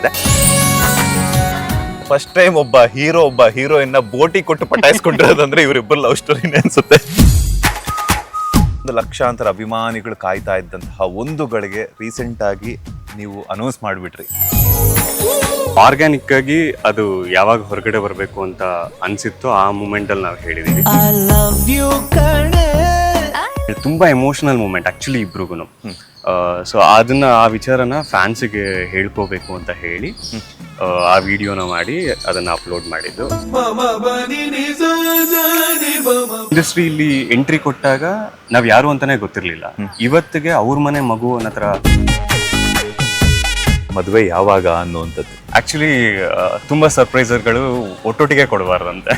ಇದೆ. First time ಒಬ್ಬ heroine ಬೋಟಿ ಕೊಟ್ಟು ಪಟಾಯಿಸ್ಕೊಂಡಿರೋದಂದ್ರೆ ಇವರಿಬ್ಬರು ಲವ್ ಸ್ಟೋರಿನೇ ಅನ್ಸುತ್ತೆ. ಒಂದು ಲಕ್ಷಾಂತರ ಅಭಿಮಾನಿಗಳು ಕಾಯ್ತಾ ಇದ್ದಂತಹ ಒಂದು ಗಳಿಗೆ ರೀಸೆಂಟ್ ಆಗಿ ನೀವು ಅನೌನ್ಸ್ ಮಾಡಿಬಿಟ್ರಿ. ಆರ್ಗ್ಯಾನಿಕ್ ಆಗಿ ಅದು ಯಾವಾಗ ಹೊರಗಡೆ ಬರಬೇಕು ಅಂತ ಅನ್ಸಿತ್ತು ಆ ಮೂಮೆಂಟ್ ಅಲ್ಲಿ ನಾವು ಹೇಳಿದೀವಿ. ತುಂಬಾ ಎಮೋಷನಲ್ ಮೂಮೆಂಟ್ ಆಕ್ಚುಲಿ ಇಬ್ರಿಗೂ. ಸೊ ಅದನ್ನ ಆ ವಿಚಾರನ ಫ್ಯಾನ್ಸ್ಗೆ ಹೇಳ್ಕೋಬೇಕು ಅಂತ ಹೇಳಿ ಆ ವಿಡಿಯೋನ ಮಾಡಿ ಅದನ್ನ ಅಪ್ಲೋಡ್ ಮಾಡಿದ್ದು. ಇಂಡಸ್ಟ್ರಿಯಲ್ಲಿ ಎಂಟ್ರಿ ಕೊಟ್ಟಾಗ ನಾವ್ ಯಾರು ಅಂತಾನೆ ಗೊತ್ತಿರ್ಲಿಲ್ಲ. ಇವತ್ತಿಗೆ ಅವ್ರ ಮನೆ ಮಗು ಅನ್ನೋ ತರ ಮದುವೆ ಯಾವಾಗ ಅನ್ನುವಂಥದ್ದು. ಆಕ್ಚುಲಿ ತುಂಬಾ ಸರ್ಪ್ರೈಸರ್ಗಳು ಒಟ್ಟೊಟ್ಟಿಗೆ ಕೊಡಬಾರ್ದಂತೆ.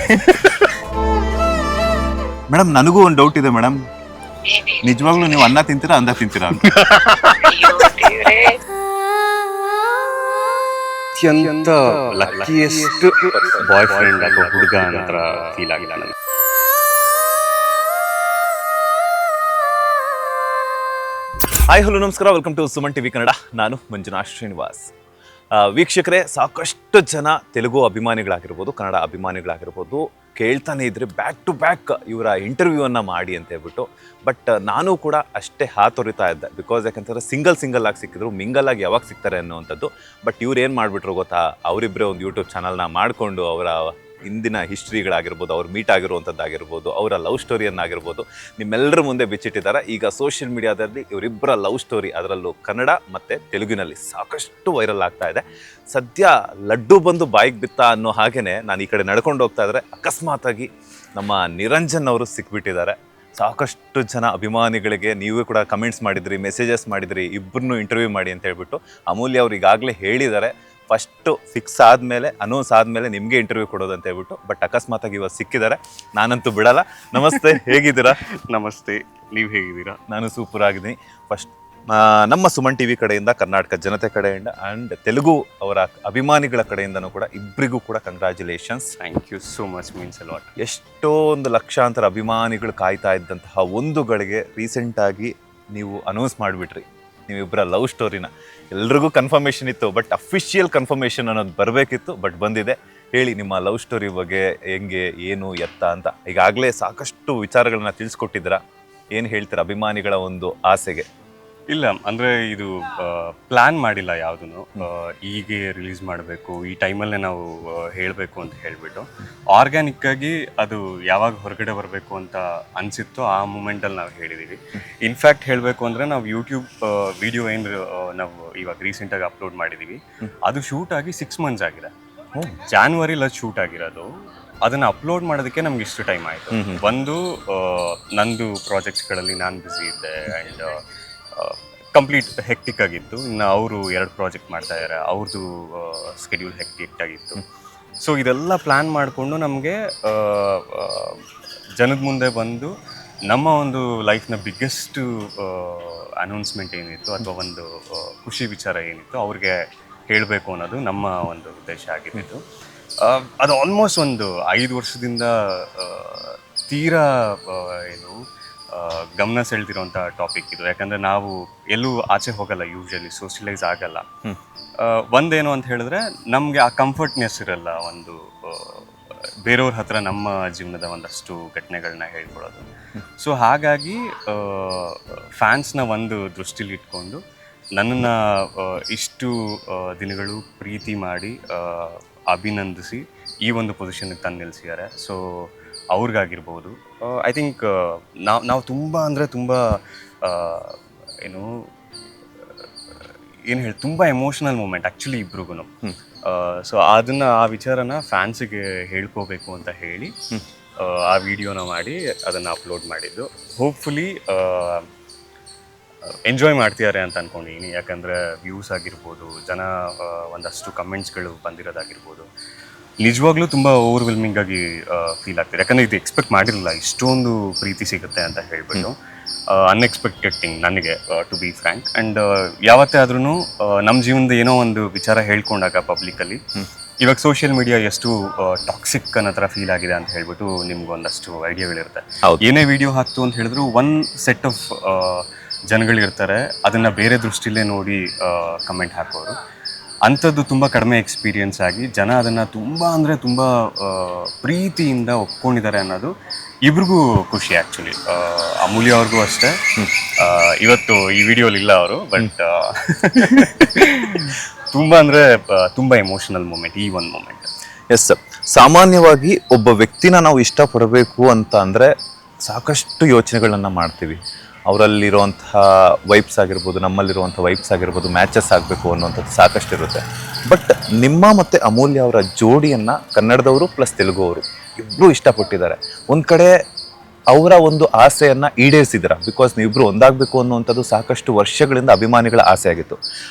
ಮೇಡಮ್, ನನಗೂ ಒಂದು ಡೌಟ್ ಇದೆ ಮೇಡಮ್, ನಿಜವಾಗ್ಲೂ ನೀವು ಅನ್ನ ತಿಂತೀರಾ ಅಂದ ತಿಂತೀರಾ ಅಂತ? ಅತ್ಯಂತ ಲಕ್ಕಿಯೆಸ್ಟ್ ಬಾಯ್ ಫ್ರೆಂಡ್ ಅಥವಾ ಹುಡುಗ ಅನ್ನೋ ಫೀಲ್ ಆಗಿಲ್ಲ ನನಗೆ. ಹಾಯ್ ಹಲೋ ನಮಸ್ಕಾರ, welcome to Suman TV Kannada. ನಾನು ಮಂಜುನಾಥ್ ಶ್ರೀನಿವಾಸ್. ವೀಕ್ಷಕರೇ, ಸಾಕಷ್ಟು ಜನ ತೆಲುಗು ಅಭಿಮಾನಿಗಳಾಗಿರ್ಬೋದು, ಕನ್ನಡ ಅಭಿಮಾನಿಗಳಾಗಿರ್ಬೋದು, ಕೇಳ್ತಾನೆ ಇದ್ರೆ ಬ್ಯಾಕ್ ಟು ಬ್ಯಾಕ್ ಇವರ ಇಂಟರ್ವ್ಯೂವನ್ನು ಮಾಡಿ ಅಂತ ಹೇಳ್ಬಿಟ್ಟು. ಬಟ್ ನಾನು ಕೂಡ ಅಷ್ಟೇ ಹಾತೊರಿತಾ ಇದ್ದೆ. ಬಿಕಾಸ್ ಯಾಕಂತಂದರೆ ಸಿಂಗಲ್ ಆಗಿ ಸಿಕ್ಕಿದ್ರು, ಮಿಂಗಲ್ ಆಗಿ ಯಾವಾಗ ಸಿಗ್ತಾರೆ ಅನ್ನುವಂಥದ್ದು. ಬಟ್ ಇವ್ರು ಏನು ಮಾಡಿಬಿಟ್ರು ಗೊತ್ತಾ, ಅವರಿಬ್ಬರೇ ಒಂದು ಯೂಟ್ಯೂಬ್ ಚಾನಲ್ನ ಮಾಡಿಕೊಂಡು ಅವರ ಹಿಂದಿನ ಹಿಸ್ಟ್ರಿಗಳಾಗಿರ್ಬೋದು, ಅವ್ರು ಮೀಟ್ ಆಗಿರುವಂಥದ್ದಾಗಿರ್ಬೋದು, ಅವರ ಲವ್ ಸ್ಟೋರಿಯನ್ನಾಗಿರ್ಬೋದು ನಿಮ್ಮೆಲ್ಲರ ಮುಂದೆ ಬಿಚ್ಚಿಟ್ಟಿದ್ದಾರೆ. ಈಗ ಸೋಷಿಯಲ್ ಮೀಡಿಯಾದಲ್ಲಿ ಇವರಿಬ್ಬರ ಲವ್ ಸ್ಟೋರಿ, ಅದರಲ್ಲೂ ಕನ್ನಡ ಮತ್ತು ತೆಲುಗಿನಲ್ಲಿ ಸಾಕಷ್ಟು ವೈರಲ್ ಆಗ್ತಾ ಇದೆ. ಸದ್ಯ ಲಡ್ಡು ಬಂದು ಬಾಯಿಗೆ ಬಿತ್ತ ಅನ್ನೋ ಹಾಗೆಯೇ ನಾನು ಈ ಕಡೆ ನಡ್ಕೊಂಡು ಹೋಗ್ತಾ ಇದ್ದರೆ ಅಕಸ್ಮಾತಾಗಿ ನಮ್ಮ ನಿರಂಜನ್ ಅವರು ಸಿಕ್ಬಿಟ್ಟಿದ್ದಾರೆ. ಸಾಕಷ್ಟು ಜನ ಅಭಿಮಾನಿಗಳಿಗೆ ನೀವೇ ಕೂಡ ಕಮೆಂಟ್ಸ್ ಮಾಡಿದ್ರಿ, ಮೆಸೇಜಸ್ ಮಾಡಿದ್ರಿ, ಇಬ್ಬರನ್ನೂ ಇಂಟರ್ವ್ಯೂ ಮಾಡಿ ಅಂತ ಹೇಳ್ಬಿಟ್ಟು. ಅಮೂಲ್ಯ ಅವ್ರು ಈಗಾಗಲೇ ಹೇಳಿದ್ದಾರೆ ಫಸ್ಟು ಫಿಕ್ಸ್ ಆದಮೇಲೆ, ಅನೌನ್ಸ್ ಆದಮೇಲೆ ನಿಮಗೆ ಇಂಟರ್ವ್ಯೂ ಕೊಡೋದು ಅಂತ ಹೇಳ್ಬಿಟ್ಟು. ಬಟ್ ಅಕಸ್ಮಾತಾಗಿ ಇವತ್ತು ಸಿಕ್ಕಿದ್ದಾರೆ, ನಾನಂತೂ ಬಿಡಲ್ಲ. ನಮಸ್ತೆ, ಹೇಗಿದ್ದೀರಾ? ನಮಸ್ತೆ, ನೀವು ಹೇಗಿದ್ದೀರಾ? ನಾನು ಸೂಪರ್ ಆಗಿದ್ದೀನಿ. ಫಸ್ಟ್ ನಮ್ಮ ಸುಮನ್ ಟಿವಿ ಕಡೆಯಿಂದ, ಕರ್ನಾಟಕ ಜನತೆ ಕಡೆಯಿಂದ ಆ್ಯಂಡ್ ತೆಲುಗು ಅವರ ಅಭಿಮಾನಿಗಳ ಕಡೆಯಿಂದನೂ ಕೂಡ ಇಬ್ಬರಿಗೂ ಕೂಡ congratulations. Thank you so much, means a lot. ಎಷ್ಟೊಂದು ಲಕ್ಷಾಂತರ ಅಭಿಮಾನಿಗಳು ಕಾಯ್ತಾ ಇದ್ದಂತಹ ಒಂದು ಗಳಿಗೆ ರೀಸೆಂಟಾಗಿ ನೀವು ಅನೌನ್ಸ್ ಮಾಡಿಬಿಟ್ರಿ ನೀವಿಬ್ಬರ ಲವ್ ಸ್ಟೋರಿನ. ಎಲ್ರಿಗೂ ಕನ್ಫರ್ಮೇಷನ್ ಇತ್ತು, ಬಟ್ ಅಫಿಷಿಯಲ್ ಕನ್ಫರ್ಮೇಷನ್ ಅನ್ನೋದು ಬರಬೇಕಿತ್ತು, ಬಟ್ ಬಂದಿದೆ. ಹೇಳಿ ನಿಮ್ಮ ಲವ್ ಸ್ಟೋರಿ ಬಗ್ಗೆ, ಹೆಂಗೆ, ಏನು, ಎತ್ತ ಅಂತ. ಈಗಾಗಲೇ ಸಾಕಷ್ಟು ವಿಚಾರಗಳನ್ನ ತಿಳಿಸ್ಕೊಟ್ಟಿದ್ದೀರಾ. ಏನು ಹೇಳ್ತೀರಾ ಅಭಿಮಾನಿಗಳ ಒಂದು ಆಸೆಗೆ? ಇಲ್ಲ ಅಂದರೆ ಇದು ಪ್ಲ್ಯಾನ್ ಮಾಡಿಲ್ಲ ಯಾವುದನ್ನು. ಹೀಗೆ ರಿಲೀಸ್ ಮಾಡಬೇಕು, ಈ ಟೈಮಲ್ಲೇ ನಾವು ಹೇಳಬೇಕು ಅಂತ ಹೇಳಿಬಿಟ್ಟು ಆರ್ಗ್ಯಾನಿಕ್ ಆಗಿ ಅದು ಯಾವಾಗ ಹೊರಗಡೆ ಬರಬೇಕು ಅಂತ ಅನಿಸಿತ್ತು ಆ ಮೂಮೆಂಟಲ್ಲಿ ನಾವು ಹೇಳಿದ್ದೀವಿ. ಇನ್ಫ್ಯಾಕ್ಟ್ ಹೇಳಬೇಕು ಅಂದರೆ ನಾವು ಯೂಟ್ಯೂಬ್ ವಿಡಿಯೋ ಏನು ನಾವು ಇವಾಗ ರೀಸೆಂಟಾಗಿ ಅಪ್ಲೋಡ್ ಮಾಡಿದ್ದೀವಿ, ಅದು ಶೂಟ್ ಆಗಿ 6 months ಆಗಿದೆ. ಜಾನ್ವರಿಲಿ ಅದು ಶೂಟ್ ಆಗಿರೋದು. ಅದನ್ನು ಅಪ್ಲೋಡ್ ಮಾಡೋದಕ್ಕೆ ನಮ್ಗೆ ಇಷ್ಟು ಟೈಮ್ ಆಯಿತು. ಒಂದು ನಂದು ಪ್ರಾಜೆಕ್ಟ್ಸ್ಗಳಲ್ಲಿ ನಾನು ಬ್ಯುಸಿ ಇದ್ದೆ ಆ್ಯಂಡ್ ಕಂಪ್ಲೀಟ್ ಹೆಕ್ಟಿಕ್ ಆಗಿತ್ತು. ಇನ್ನು ಅವರು 2 ಪ್ರಾಜೆಕ್ಟ್ ಮಾಡ್ತಾ ಇದ್ದಾರೆ, ಅವ್ರದ್ದು ಸ್ಕೆಡ್ಯೂಲ್ ಹೆಕ್ಟಿಕ್ ಆಗಿತ್ತು. ಸೊ ಇದೆಲ್ಲ ಪ್ಲ್ಯಾನ್ ಮಾಡಿಕೊಂಡು ನಮಗೆ ಜನದ ಮುಂದೆ ಬಂದು ನಮ್ಮ ಒಂದು ಲೈಫ್ನ ಬಿಗ್ಗೆಸ್ಟ್ ಅನೌನ್ಸ್ಮೆಂಟ್ ಏನಿತ್ತು ಅಥವಾ ಒಂದು ಖುಷಿ ವಿಚಾರ ಏನಿತ್ತು ಅವ್ರಿಗೆ ಹೇಳಬೇಕು ಅನ್ನೋದು ನಮ್ಮ ಒಂದು ಉದ್ದೇಶ ಆಗಿದ್ದು. ಅದು ಆಲ್ಮೋಸ್ಟ್ ಒಂದು 5 ವರ್ಷದಿಂದ ತೀರಾ ಏನು ಗಮನ ಸೆಳೆದಿರೋಂಥ ಟಾಪಿಕ್ ಇದು. ಯಾಕಂದರೆ ನಾವು ಎಲ್ಲೂ ಆಚೆ ಹೋಗಲ್ಲ, ಯೂಶಲಿ ಸೋಷಿಯಲೈಸ್ ಆಗಲ್ಲ. ಒಂದೇನು ಅಂತ ಹೇಳಿದ್ರೆ ನಮಗೆ ಆ ಕಂಫರ್ಟ್ನೆಸ್ ಇರಲ್ಲ, ಒಂದು ಬೇರೆಯವ್ರ ಹತ್ರ ನಮ್ಮ ಜೀವನದ ಒಂದಷ್ಟು ಘಟನೆಗಳನ್ನ ಹೇಳ್ಕೊಳ್ಳೋದು. ಸೊ ಹಾಗಾಗಿ ಫ್ಯಾನ್ಸ್ನ ಒಂದು ದೃಷ್ಟಿಲಿ ಇಟ್ಕೊಂಡು ನನ್ನನ್ನು ಇಷ್ಟು ದಿನಗಳು ಪ್ರೀತಿ ಮಾಡಿ ಅಭಿನಂದಿಸಿ ಈ ಒಂದು ಪೊಸಿಷನ್ಗೆ ತಂದು ನಿಲ್ಲಿಸಿದ್ದಾರೆ. ಸೊ ಅವ್ರಿಗಾಗಿರ್ಬೋದು, ಐ ಥಿಂಕ್ ನಾವು ತುಂಬ ಅಂದರೆ ತುಂಬ ಏನು ಹೇಳಿ ತುಂಬ ಎಮೋಷನಲ್ ಮೂಮೆಂಟ್ ಆ್ಯಕ್ಚುಲಿ ಇಬ್ರಿಗೂ. ಸೊ ಅದನ್ನು ಆ ವಿಚಾರನ ಫ್ಯಾನ್ಸಿಗೆ ಹೇಳ್ಕೋಬೇಕು ಅಂತ ಹೇಳಿ ಆ ವಿಡಿಯೋನ ಮಾಡಿ ಅದನ್ನು ಅಪ್ಲೋಡ್ ಮಾಡಿದ್ದು. ಹೋಪ್ಫುಲಿ ಎಂಜಾಯ್ ಮಾಡ್ತಿದ್ದಾರೆ ಅಂತ ಅಂದ್ಕೊಂಡಿದ್ದೀನಿ. ಯಾಕಂದರೆ ವ್ಯೂಸ್ ಆಗಿರ್ಬೋದು, ಜನ ಒಂದಷ್ಟು ಕಮೆಂಟ್ಸ್ಗಳು ಬಂದಿರೋದಾಗಿರ್ಬೋದು, ನಿಜವಾಗ್ಲೂ ತುಂಬ ಓವರ್ವೆಲ್ಮಿಂಗ್ ಆಗಿ ಫೀಲ್ ಆಗ್ತಿದೆ. ಯಾಕಂದರೆ ಇದು ಎಕ್ಸ್ಪೆಕ್ಟ್ ಮಾಡಿರಲಿಲ್ಲ ಇಷ್ಟೊಂದು ಪ್ರೀತಿ ಸಿಗುತ್ತೆ ಅಂತ ಹೇಳ್ಬಿಟ್ಟು. ಅನ್ಎಕ್ಸ್ಪೆಕ್ಟೆಡ್ ಥಿಂಗ್ ನನಗೆ, ಟು ಬಿ ಫ್ರ್ಯಾಂಕ್. ಆ್ಯಂಡ್ ಯಾವತ್ತೇ ಆದ್ರೂ ನಮ್ಮ ಜೀವನದ ಏನೋ ಒಂದು ವಿಚಾರ ಹೇಳ್ಕೊಂಡಾಗ ಪಬ್ಲಿಕಲ್ಲಿ, ಇವಾಗ ಸೋಷಿಯಲ್ ಮೀಡಿಯಾ ಎಷ್ಟು ಟಾಕ್ಸಿಕ್ ಅನ್ನೋ ಥರ ಫೀಲ್ ಆಗಿದೆ ಅಂತ ಹೇಳ್ಬಿಟ್ಟು ನಿಮ್ಗೆ ಒಂದಷ್ಟು ಐಡಿಯಾಗಳಿರುತ್ತೆ. ಏನೇ ವಿಡಿಯೋ ಹಾಕ್ತು ಅಂತ ಹೇಳಿದ್ರು ಒನ್ ಸೆಟ್ ಆಫ್ ಜನಗಳಿರ್ತಾರೆ, ಅದನ್ನು ಬೇರೆ ದೃಷ್ಟಿಲೇ ನೋಡಿ ಕಮೆಂಟ್ ಹಾಕೋರು. ಅಂಥದ್ದು ತುಂಬ ಕಡಿಮೆ ಎಕ್ಸ್ಪೀರಿಯನ್ಸ್ ಆಗಿ ಜನ ಅದನ್ನು ತುಂಬ ಅಂದರೆ ತುಂಬ ಪ್ರೀತಿಯಿಂದ ಒಪ್ಕೊಂಡಿದ್ದಾರೆ ಅನ್ನೋದು ಇಬ್ರಿಗೂ ಖುಷಿ ಆ್ಯಕ್ಚುಲಿ. ಅಮೂಲ್ಯ ಅವ್ರಿಗೂ ಅಷ್ಟೇ. ಇವತ್ತು ಈ ವಿಡಿಯೋಲಿ ಇಲ್ಲ ಅವರು, ಬಟ್ ತುಂಬ ಅಂದರೆ ತುಂಬ ಎಮೋಷನಲ್ ಮೂಮೆಂಟ್ ಈ ಒಂದು ಮೂಮೆಂಟ್. ಎಸ್, ಸಾಮಾನ್ಯವಾಗಿ ಒಬ್ಬ ವ್ಯಕ್ತಿನ ನಾವು ಇಷ್ಟಪಡಬೇಕು ಅಂತ ಅಂದರೆ ಸಾಕಷ್ಟು ಯೋಚನೆಗಳನ್ನು ಮಾಡ್ತೀವಿ. ಅವರಲ್ಲಿರುವಂತಹ ವೈಬ್ಸ್ ಆಗಿರ್ಬೋದು, ನಮ್ಮಲ್ಲಿರುವಂಥ ವೈಬ್ಸ್ ಆಗಿರ್ಬೋದು, ಮ್ಯಾಚಸ್ ಆಗಬೇಕು ಅನ್ನುವಂಥದ್ದು ಸಾಕಷ್ಟು ಇರುತ್ತೆ. ಬಟ್ ನಿಮ್ಮ ಮತ್ತು ಅಮೂಲ್ಯ ಅವರ ಜೋಡಿಯನ್ನು ಕನ್ನಡದವರು ಪ್ಲಸ್ ತೆಲುಗು ಅವರು ಇಬ್ಬರು ಇಷ್ಟಪಟ್ಟಿದ್ದಾರೆ. ಒಂದು ಕಡೆ ಅವರ ಒಂದು ಆಸೆಯನ್ನು ಈಡೇರಿಸಿದಾರೆ, ಬಿಕಾಸ್ ನೀವಿಬ್ಬರು ಒಂದಾಗಬೇಕು ಅನ್ನುವಂಥದ್ದು ಸಾಕಷ್ಟು ವರ್ಷಗಳಿಂದ ಅಭಿಮಾನಿಗಳ ಆಸೆ ಆಗಿತ್ತು.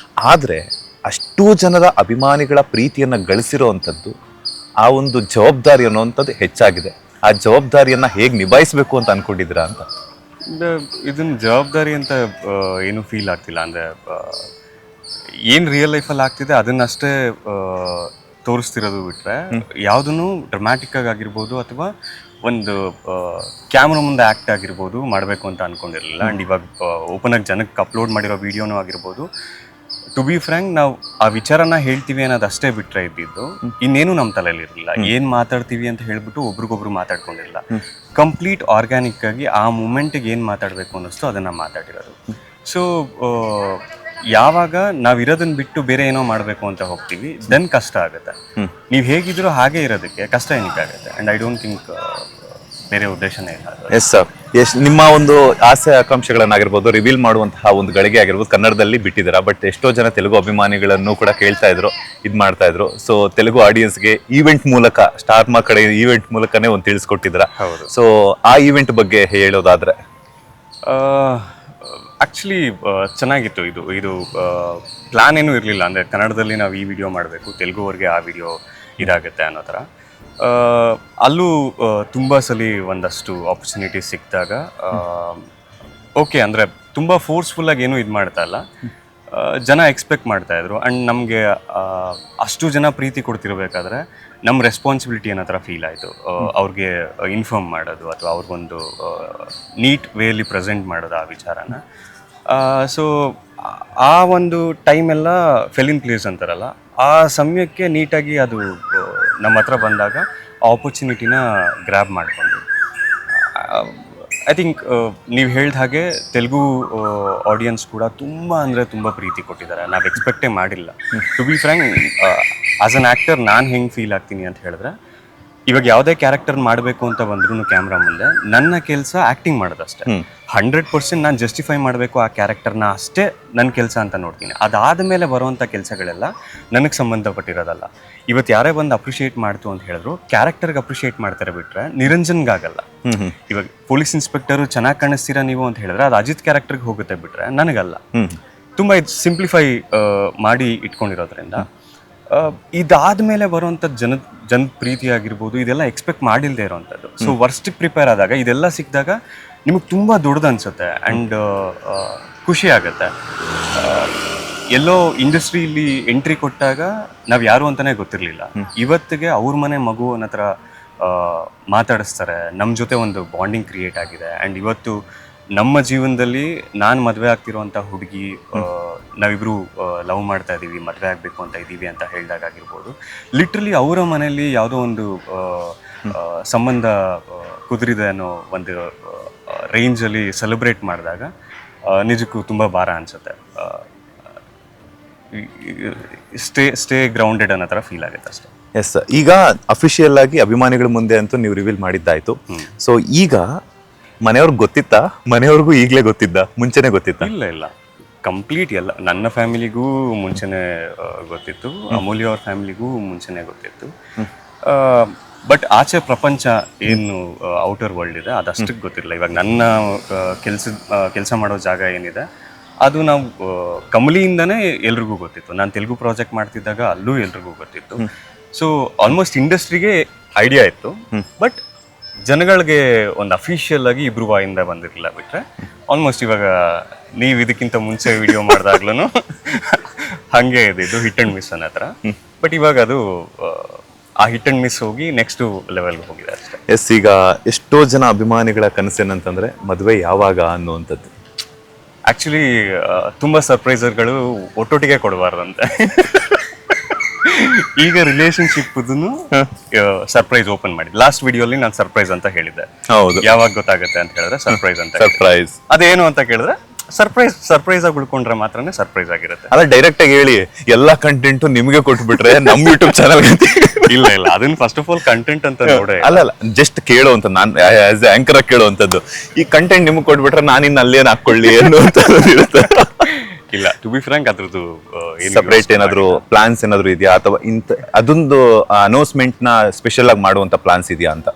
ಆದರೆ ಅಷ್ಟೂ ಜನರ ಅಭಿಮಾನಿಗಳ ಪ್ರೀತಿಯನ್ನು ಗಳಿಸಿರೋವಂಥದ್ದು, ಆ ಒಂದು ಜವಾಬ್ದಾರಿ ಅನ್ನುವಂಥದ್ದು ಹೆಚ್ಚಾಗಿದೆ. ಆ ಜವಾಬ್ದಾರಿಯನ್ನು ಹೇಗೆ ನಿಭಾಯಿಸಬೇಕು ಅಂತ ಅಂದ್ಕೊಂಡಿದ್ದೀರಾ ಅಂತ? ಇದನ್ನ ಜವಾಬ್ದಾರಿ ಅಂತ ಏನು ಫೀಲ್ ಆಗ್ತಿಲ್ಲ. ಅಂದರೆ ಏನು ರಿಯಲ್ ಲೈಫಲ್ಲಿ ಆಗ್ತಿದೆ ಅದನ್ನಷ್ಟೇ ತೋರಿಸ್ತಿರೋದು ಬಿಟ್ಟರೆ ಯಾವುದನ್ನು ಡ್ರಮ್ಯಾಟಿಕ್ ಆಗಿರ್ಬೋದು ಅಥವಾ ಒಂದು ಕ್ಯಾಮ್ರಾ ಮುಂದೆ ಆ್ಯಕ್ಟ್ ಆಗಿರ್ಬೋದು ಮಾಡಬೇಕು ಅಂತ ಅಂದ್ಕೊಂಡಿರಲಿಲ್ಲ. ಆ್ಯಂಡ್ ಇವಾಗ ಓಪನ್ ಆಗಿ ಜನಕ್ಕೆ ಅಪ್ಲೋಡ್ ಮಾಡಿರೋ ವಿಡಿಯೋನೂ ಆಗಿರ್ಬೋದು, ಟು ಬಿ ಫ್ರ್ಯಾಂಕ್ ನಾವು ಆ ವಿಚಾರನ ಹೇಳ್ತೀವಿ ಅನ್ನೋದು ಅಷ್ಟೇ ಬಿಟ್ಟರೆ ಇದ್ದಿದ್ದು ಇನ್ನೇನು ನಮ್ಮ ತಲೆಯಲ್ಲಿ ಇರಲಿಲ್ಲ. ಏನು ಮಾತಾಡ್ತೀವಿ ಅಂತ ಹೇಳ್ಬಿಟ್ಟು ಒಬ್ರಿಗೊಬ್ರು ಮಾತಾಡ್ಕೊಂಡಿರಲಿಲ್ಲ. ಕಂಪ್ಲೀಟ್ ಆರ್ಗ್ಯಾನಿಕ್ ಆಗಿ ಆ ಮೂಮೆಂಟಿಗೆ ಏನು ಮಾತಾಡಬೇಕು ಅನ್ನಿಸ್ತು ಅದನ್ನು ಮಾತಾಡಿರೋದು. ಸೊ ಯಾವಾಗ ನಾವಿರೋದನ್ನ ಬಿಟ್ಟು ಬೇರೆ ಏನೋ ಮಾಡಬೇಕು ಅಂತ ಹೋಗ್ತೀವಿ, ದೆನ್ ಕಷ್ಟ ಆಗುತ್ತೆ. ನೀವು ಹೇಗಿದ್ರೂ ಹಾಗೆ ಇರೋದಕ್ಕೆ ಕಷ್ಟ ಏನಕ್ಕಾಗುತ್ತೆ. ಆ್ಯಂಡ್ ಐ ಡೋಂಟ್ ಥಿಂಕ್ ಬೇರೆ ಉದ್ದೇಶನೇ ಇಲ್ಲ. ಎಸ್ ಸರ್, ನಿಮ್ಮ ಒಂದು ಆಸೆ ಆಕಾಂಕ್ಷೆಗಳನ್ನಾಗಿರ್ಬೋದು ರಿವೀಲ್ ಮಾಡುವಂತಹ ಒಂದು ಗಳಿಗೆ ಆಗಿರ್ಬೋದು ಕನ್ನಡದಲ್ಲಿ ಬಿಟ್ಟಿದ್ದೀರಾ. ಬಟ್ ಎಷ್ಟೋ ಜನ ತೆಲುಗು ಅಭಿಮಾನಿಗಳನ್ನು ಕೂಡ ಕೇಳ್ತಾ ಇದ್ರು, ಇದು ಮಾಡ್ತಾ ಇದ್ರು. ಸೊ ತೆಲುಗು ಆಡಿಯನ್ಸ್ಗೆ ಈವೆಂಟ್ ಮೂಲಕ, ಸ್ಟಾರ್ ಮಾ ಕಡೆ ಈವೆಂಟ್ ಮೂಲಕನೇ ಒಂದು ತಿಳಿಸ್ಕೊಟ್ಟಿದ್ದೀರಾ. ಹೌದು. ಸೊ ಆ ಈವೆಂಟ್ ಬಗ್ಗೆ ಹೇಳೋದಾದ್ರೆ ಆ್ಯಕ್ಚುಲಿ ಚೆನ್ನಾಗಿತ್ತು. ಇದು ಪ್ಲ್ಯಾನ್ ಏನೂ ಇರಲಿಲ್ಲ. ಅಂದರೆ ಕನ್ನಡದಲ್ಲಿ ನಾವು ಈ ವಿಡಿಯೋ ಮಾಡಬೇಕು, ತೆಲುಗುವರೆಗೆ ಆ ವಿಡಿಯೋ ಇದಾಗುತ್ತೆ ಅನ್ನೋ ಥರ. ಅಲ್ಲೂ ತುಂಬ ಸಲ ಒಂದಷ್ಟು ಆಪರ್ಚುನಿಟೀಸ್ ಸಿಕ್ಕಿದಾಗ ಓಕೆ, ಅಂದರೆ ತುಂಬ ಫೋರ್ಸ್ಫುಲ್ಲಾಗಿ ಏನೂ ಇದು ಮಾಡ್ತಾ ಇಲ್ಲ, ಜನ ಎಕ್ಸ್ಪೆಕ್ಟ್ ಮಾಡ್ತಾಯಿದ್ರು. ಆ್ಯಂಡ್ ನಮಗೆ ಅಷ್ಟು ಜನ ಪ್ರೀತಿ ಕೊಡ್ತಿರ್ಬೇಕಾದ್ರೆ ನಮ್ಮ ರೆಸ್ಪಾನ್ಸಿಬಿಲಿಟಿ ಅನ್ನೋ ಥರ ಫೀಲ್ ಆಯಿತು. ಅವ್ರಿಗೆ ಇನ್ಫಾರ್ಮ್ ಮಾಡೋದು ಅಥವಾ ಅವ್ರಿಗೊಂದು ನೀಟ್ ವೇಲಿ ಪ್ರೆಸೆಂಟ್ ಮಾಡೋದು ಆ ವಿಚಾರನ. ಸೊ ಆ ಒಂದು ಟೈಮೆಲ್ಲ ಫೆಲ್ ಇನ್ ಪ್ಲೇಸ್ ಅಂತಾರಲ್ಲ, ಆ ಸಮಯಕ್ಕೆ ನೀಟಾಗಿ ಅದು ನಮ್ಮ ಹತ್ರ ಬಂದಾಗ ಆ ಆಪರ್ಚುನಿಟಿನ ಗ್ರ್ಯಾಬ್ ಮಾಡಿಕೊಂಡು ಐ ಥಿಂಕ್ ನೀವು ಹೇಳಿದ ಹಾಗೆ ತೆಲುಗು ಆಡಿಯನ್ಸ್ ಕೂಡ ತುಂಬ ಅಂದರೆ ತುಂಬ ಪ್ರೀತಿ ಕೊಟ್ಟಿದ್ದಾರೆ. ನಾವು ಎಕ್ಸ್ಪೆಕ್ಟೇ ಮಾಡಿಲ್ಲ. To be frank, as an actor ನಾನು ಹೆಂಗೆ ಫೀಲ್ ಆಗ್ತೀನಿ ಅಂತ ಹೇಳಿದ್ರೆ, ಇವಾಗ ಯಾವುದೇ ಕ್ಯಾರೆಕ್ಟರ್ ಮಾಡಬೇಕು ಅಂತ ಬಂದ್ರೂ ಕ್ಯಾಮ್ರಾ ಮುಂದೆ ನನ್ನ ಕೆಲಸ ಆ್ಯಕ್ಟಿಂಗ್ ಮಾಡೋದಷ್ಟೇ. 100% ನಾನು ಜಸ್ಟಿಫೈ ಮಾಡಬೇಕು ಆ ಕ್ಯಾರೆಕ್ಟರ್ನ, ಅಷ್ಟೇ ನನ್ನ ಕೆಲಸ ಅಂತ ನೋಡ್ತೀನಿ. ಅದಾದಮೇಲೆ ಬರುವಂಥ ಕೆಲಸಗಳೆಲ್ಲ ನನಗೆ ಸಂಬಂಧಪಟ್ಟಿರೋದಲ್ಲ. ಇವತ್ತು ಯಾರೇ ಬಂದು ಅಪ್ರಿಷಿಯೇಟ್ ಮಾಡ್ತು ಅಂತ ಹೇಳಿದ್ರು ಕ್ಯಾರೆಕ್ಟರ್ಗೆ ಅಪ್ರಿಷಿಯೇಟ್ ಮಾಡ್ತಾರೆ ಬಿಟ್ರೆ ನಿರಂಜನ್ಗಾಗಲ್ಲ. ಇವಾಗ ಪೊಲೀಸ್ ಇನ್ಸ್ಪೆಕ್ಟರು ಚೆನ್ನಾಗಿ ಕಾಣಿಸ್ತೀರಾ ನೀವು ಅಂತ ಹೇಳಿದ್ರೆ ಅದು ಅಜಿತ್ ಕ್ಯಾರೆಕ್ಟರ್ಗೆ ಹೋಗುತ್ತೆ ಬಿಟ್ರೆ ನನಗಲ್ಲ. ತುಂಬ ಇದು ಸಿಂಪ್ಲಿಫೈ ಮಾಡಿ ಇಟ್ಕೊಂಡಿರೋದ್ರಿಂದ ಇದಾದ್ಮೇಲೆ ಬರುವಂಥ ಜನ ಪ್ರೀತಿ ಆಗಿರ್ಬೋದು ಇದೆಲ್ಲ ಎಕ್ಸ್ಪೆಕ್ಟ್ ಮಾಡಿಲ್ಲದೆ ಇರೋವಂಥದ್ದು. ಸೊ ವರ್ಸ್ಟಿಗೆ ಪ್ರಿಪೇರ್ ಆದಾಗ ಇದೆಲ್ಲ ಸಿಕ್ಕಿದಾಗ ನಿಮಗೆ ತುಂಬ ದೊಡ್ಡದು ಅನಿಸುತ್ತೆ. ಆ್ಯಂಡ್ ಖುಷಿ ಆಗುತ್ತೆ. ಎಲ್ಲೋ ಇಂಡಸ್ಟ್ರಿಯಲ್ಲಿ ಎಂಟ್ರಿ ಕೊಟ್ಟಾಗ ನಾವು ಯಾರು ಅಂತಲೇ ಗೊತ್ತಿರಲಿಲ್ಲ. ಇವತ್ತಿಗೆ ಅವ್ರ ಮನೆ ಮಗು ಅನ್ನೋ ಥರ ಮಾತಾಡಿಸ್ತಾರೆ. ನಮ್ಮ ಜೊತೆ ಒಂದು ಬಾಂಡಿಂಗ್ ಕ್ರಿಯೇಟ್ ಆಗಿದೆ. ಆ್ಯಂಡ್ ಇವತ್ತು ನಮ್ಮ ಜೀವನದಲ್ಲಿ ನಾನು ಮದುವೆ ಆಗ್ತಿರೋಂಥ ಹುಡುಗಿ, ನಾವಿಬ್ಬರು ಲವ್ ಮಾಡ್ತಾ ಇದ್ದೀವಿ, ಮದುವೆ ಆಗಬೇಕು ಅಂತ ಇದ್ದೀವಿ ಅಂತ ಹೇಳಿದಾಗಿರ್ಬೋದು, ಲಿಟ್ರಲಿ ಅವರ ಮನೆಯಲ್ಲಿ ಯಾವುದೋ ಒಂದು ಸಂಬಂಧ ಕುದುರಿದೆ ಅನ್ನೋ ಒಂದು ರೇಂಜಲ್ಲಿ ಸೆಲೆಬ್ರೇಟ್ ಮಾಡಿದಾಗ ನಿಜಕ್ಕೂ ತುಂಬ ಭಾರ ಅನಿಸುತ್ತೆ. ಸ್ಟೇ ಗ್ರೌಂಡೆಡ್ ಅನ್ನೋ ಥರ ಫೀಲ್ ಆಗುತ್ತೆ ಅಷ್ಟೇ. ಎಸ್, ಈಗ ಅಫಿಷಿಯಲ್ ಆಗಿ ಅಭಿಮಾನಿಗಳ ಮುಂದೆ ಅಂತೂ ನೀವು ರಿವೀಲ್ ಮಾಡಿದ್ದಾಯ್ತು. ಸೊ ಈಗ ಮನೆಯವ್ರಿಗೆ ಗೊತ್ತಿತ್ತಾ? ಮನೆಯವ್ರಿಗೂ ಈಗಲೇ ಗೊತ್ತಿದ್ದ, ಮುಂಚೆನೆ ಗೊತ್ತಿತ್ತ? ಇಲ್ಲ, ಕಂಪ್ಲೀಟ್ ಎಲ್ಲ. ನನ್ನ ಫ್ಯಾಮಿಲಿಗೂ ಮುಂಚೆನೆ ಗೊತ್ತಿತ್ತು, ಅಮೂಲ್ಯ ಅವ್ರ ಫ್ಯಾಮಿಲಿಗೂ ಮುಂಚೆನೆ ಗೊತ್ತಿತ್ತು. ಬಟ್ ಆಚೆ ಪ್ರಪಂಚ ಏನು ಔಟರ್ ವರ್ಲ್ಡ್ ಇದೆ ಅದಷ್ಟಕ್ಕೆ ಗೊತ್ತಿರಲಿಲ್ಲ. ಇವಾಗ ನನ್ನ ಕೆಲಸ ಮಾಡೋ ಜಾಗ ಏನಿದೆ ಅದು ನಾವು ಕಮಲಿಯಿಂದನೇ ಎಲ್ರಿಗೂ ಗೊತ್ತಿತ್ತು. ನಾನು ತೆಲುಗು ಪ್ರಾಜೆಕ್ಟ್ ಮಾಡ್ತಿದ್ದಾಗ ಅಲ್ಲೂ ಎಲ್ರಿಗೂ ಗೊತ್ತಿತ್ತು. ಸೊ ಆಲ್ಮೋಸ್ಟ್ ಇಂಡಸ್ಟ್ರಿಗೆ ಐಡಿಯಾ ಇತ್ತು. ಬಟ್ ಜನಗಳಿಗೆ ಒಂದು ಅಫಿಷಿಯಲ್ ಆಗಿ ಇಬ್ರು ಬಾಯಿಂದ ಬಂದಿರಲಿಲ್ಲ ಬಿಟ್ರೆ ಆಲ್ಮೋಸ್ಟ್ ಇವಾಗ ನೀವು ಇದಕ್ಕಿಂತ ಮುಂಚೆ ವಿಡಿಯೋ ಮಾಡಿದಾಗ್ಲೂ ಹಾಗೆ ಇದು ಹಿಟ್ ಆ್ಯಂಡ್ ಮಿಸ್ ಅನ್ನೋ ಥರ. ಬಟ್ ಇವಾಗ ಅದು ಆ ಹಿಟ್ ಆ್ಯಂಡ್ ಮಿಸ್ ಹೋಗಿ ನೆಕ್ಸ್ಟ್ ಲೆವೆಲ್ಗೆ ಹೋಗಿದೆ ಅಷ್ಟೇ. ಎಸ್, ಈಗ ಎಷ್ಟೋ ಜನ ಅಭಿಮಾನಿಗಳ ಕನಸೇನಂತಂದ್ರೆ ಮದುವೆ ಯಾವಾಗ ಅನ್ನುವಂಥದ್ದು. ಆ್ಯಕ್ಚುಲಿ ತುಂಬ ಸರ್ಪ್ರೈಸರ್ಗಳು ಒಟ್ಟೊಟ್ಟಿಗೆ ಕೊಡಬಾರ್ದಂತೆ. ಈಗ ರಿಲೇಶನ್ಶಿಪ್ ಸರ್ಪ್ರೈಸ್ ಓಪನ್ ಮಾಡಿ ಲಾಸ್ಟ್ ವಿಡಿಯೋಲಿ ನಾನು ಸರ್ಪ್ರೈಸ್ ಅಂತ ಹೇಳಿದ್ದೆ. ಹೌದು, ಯಾವಾಗ ಗೊತ್ತಾಗುತ್ತೆ ಅಂತ ಹೇಳಿದ್ರೆ ಸರ್ಪ್ರೈಸ್ ಅಂತ. ಸರ್ಪ್ರೈಸ್ ಅದೇನು ಅಂತ ಕೇಳಿದ್ರೆ ಸರ್ಪ್ರೈಸ್ ಆಗಿ ಉಳ್ಕೊಂಡ್ರೆ ಮಾತ್ರನೇ ಸರ್ಪ್ರೈಸ್ ಆಗಿರುತ್ತೆ. ಅಲ್ಲ, ಡೈರೆಕ್ಟ್ ಆಗಿ ಹೇಳಿ ಎಲ್ಲಾ ಕಂಟೆಂಟ್ ನಿಮ್ಗೆ ಕೊಟ್ಬಿಟ್ರೆ ನಮ್ ಯೂಟ್ಯೂಬ್ ಚಾನಲ್ ಇಲ್ಲ ಅದನ್ನ ಫಸ್ಟ್ ಆಫ್ ಆಲ್ ಕಂಟೆಂಟ್ ಅಂತ ನೋಡೇ. ಅಲ್ಲ, ಜಸ್ಟ್ ಕೇಳುವಂತ, ನಾನ್ ಆಸ್ ಆಂಕರ್ ಆಗಿ ಕೇಳುವಂತದ್ದು. ಈ ಕಂಟೆಂಟ್ ನಿಮ್ಗೆ ಕೊಟ್ಬಿಟ್ರೆ ನಾನು ಇನ್ನು ಅಲ್ಲೇನ್ ಹಾಕೊಳ್ಳಿ ಅನ್ನುವಂಥದ್ದು. ಇಲ್ಲ, ಟು ಬಿ ಫ್ರಾಂಕ್ ಅದ್ರದ್ದು ಸಪರೇಟ್ ಏನಾದ್ರು ಪ್ಲಾನ್ಸ್ ಏನಾದ್ರು ಇದೆಯಾ, ಅಥವಾ ಅದೊಂದು ಅನೌನ್ಸ್ಮೆಂಟ್ ನ ಸ್ಪೆಷಲ್ ಆಗಿ ಮಾಡುವಂತ ಪ್ಲಾನ್ಸ್ ಇದೆಯಾ ಅಂತ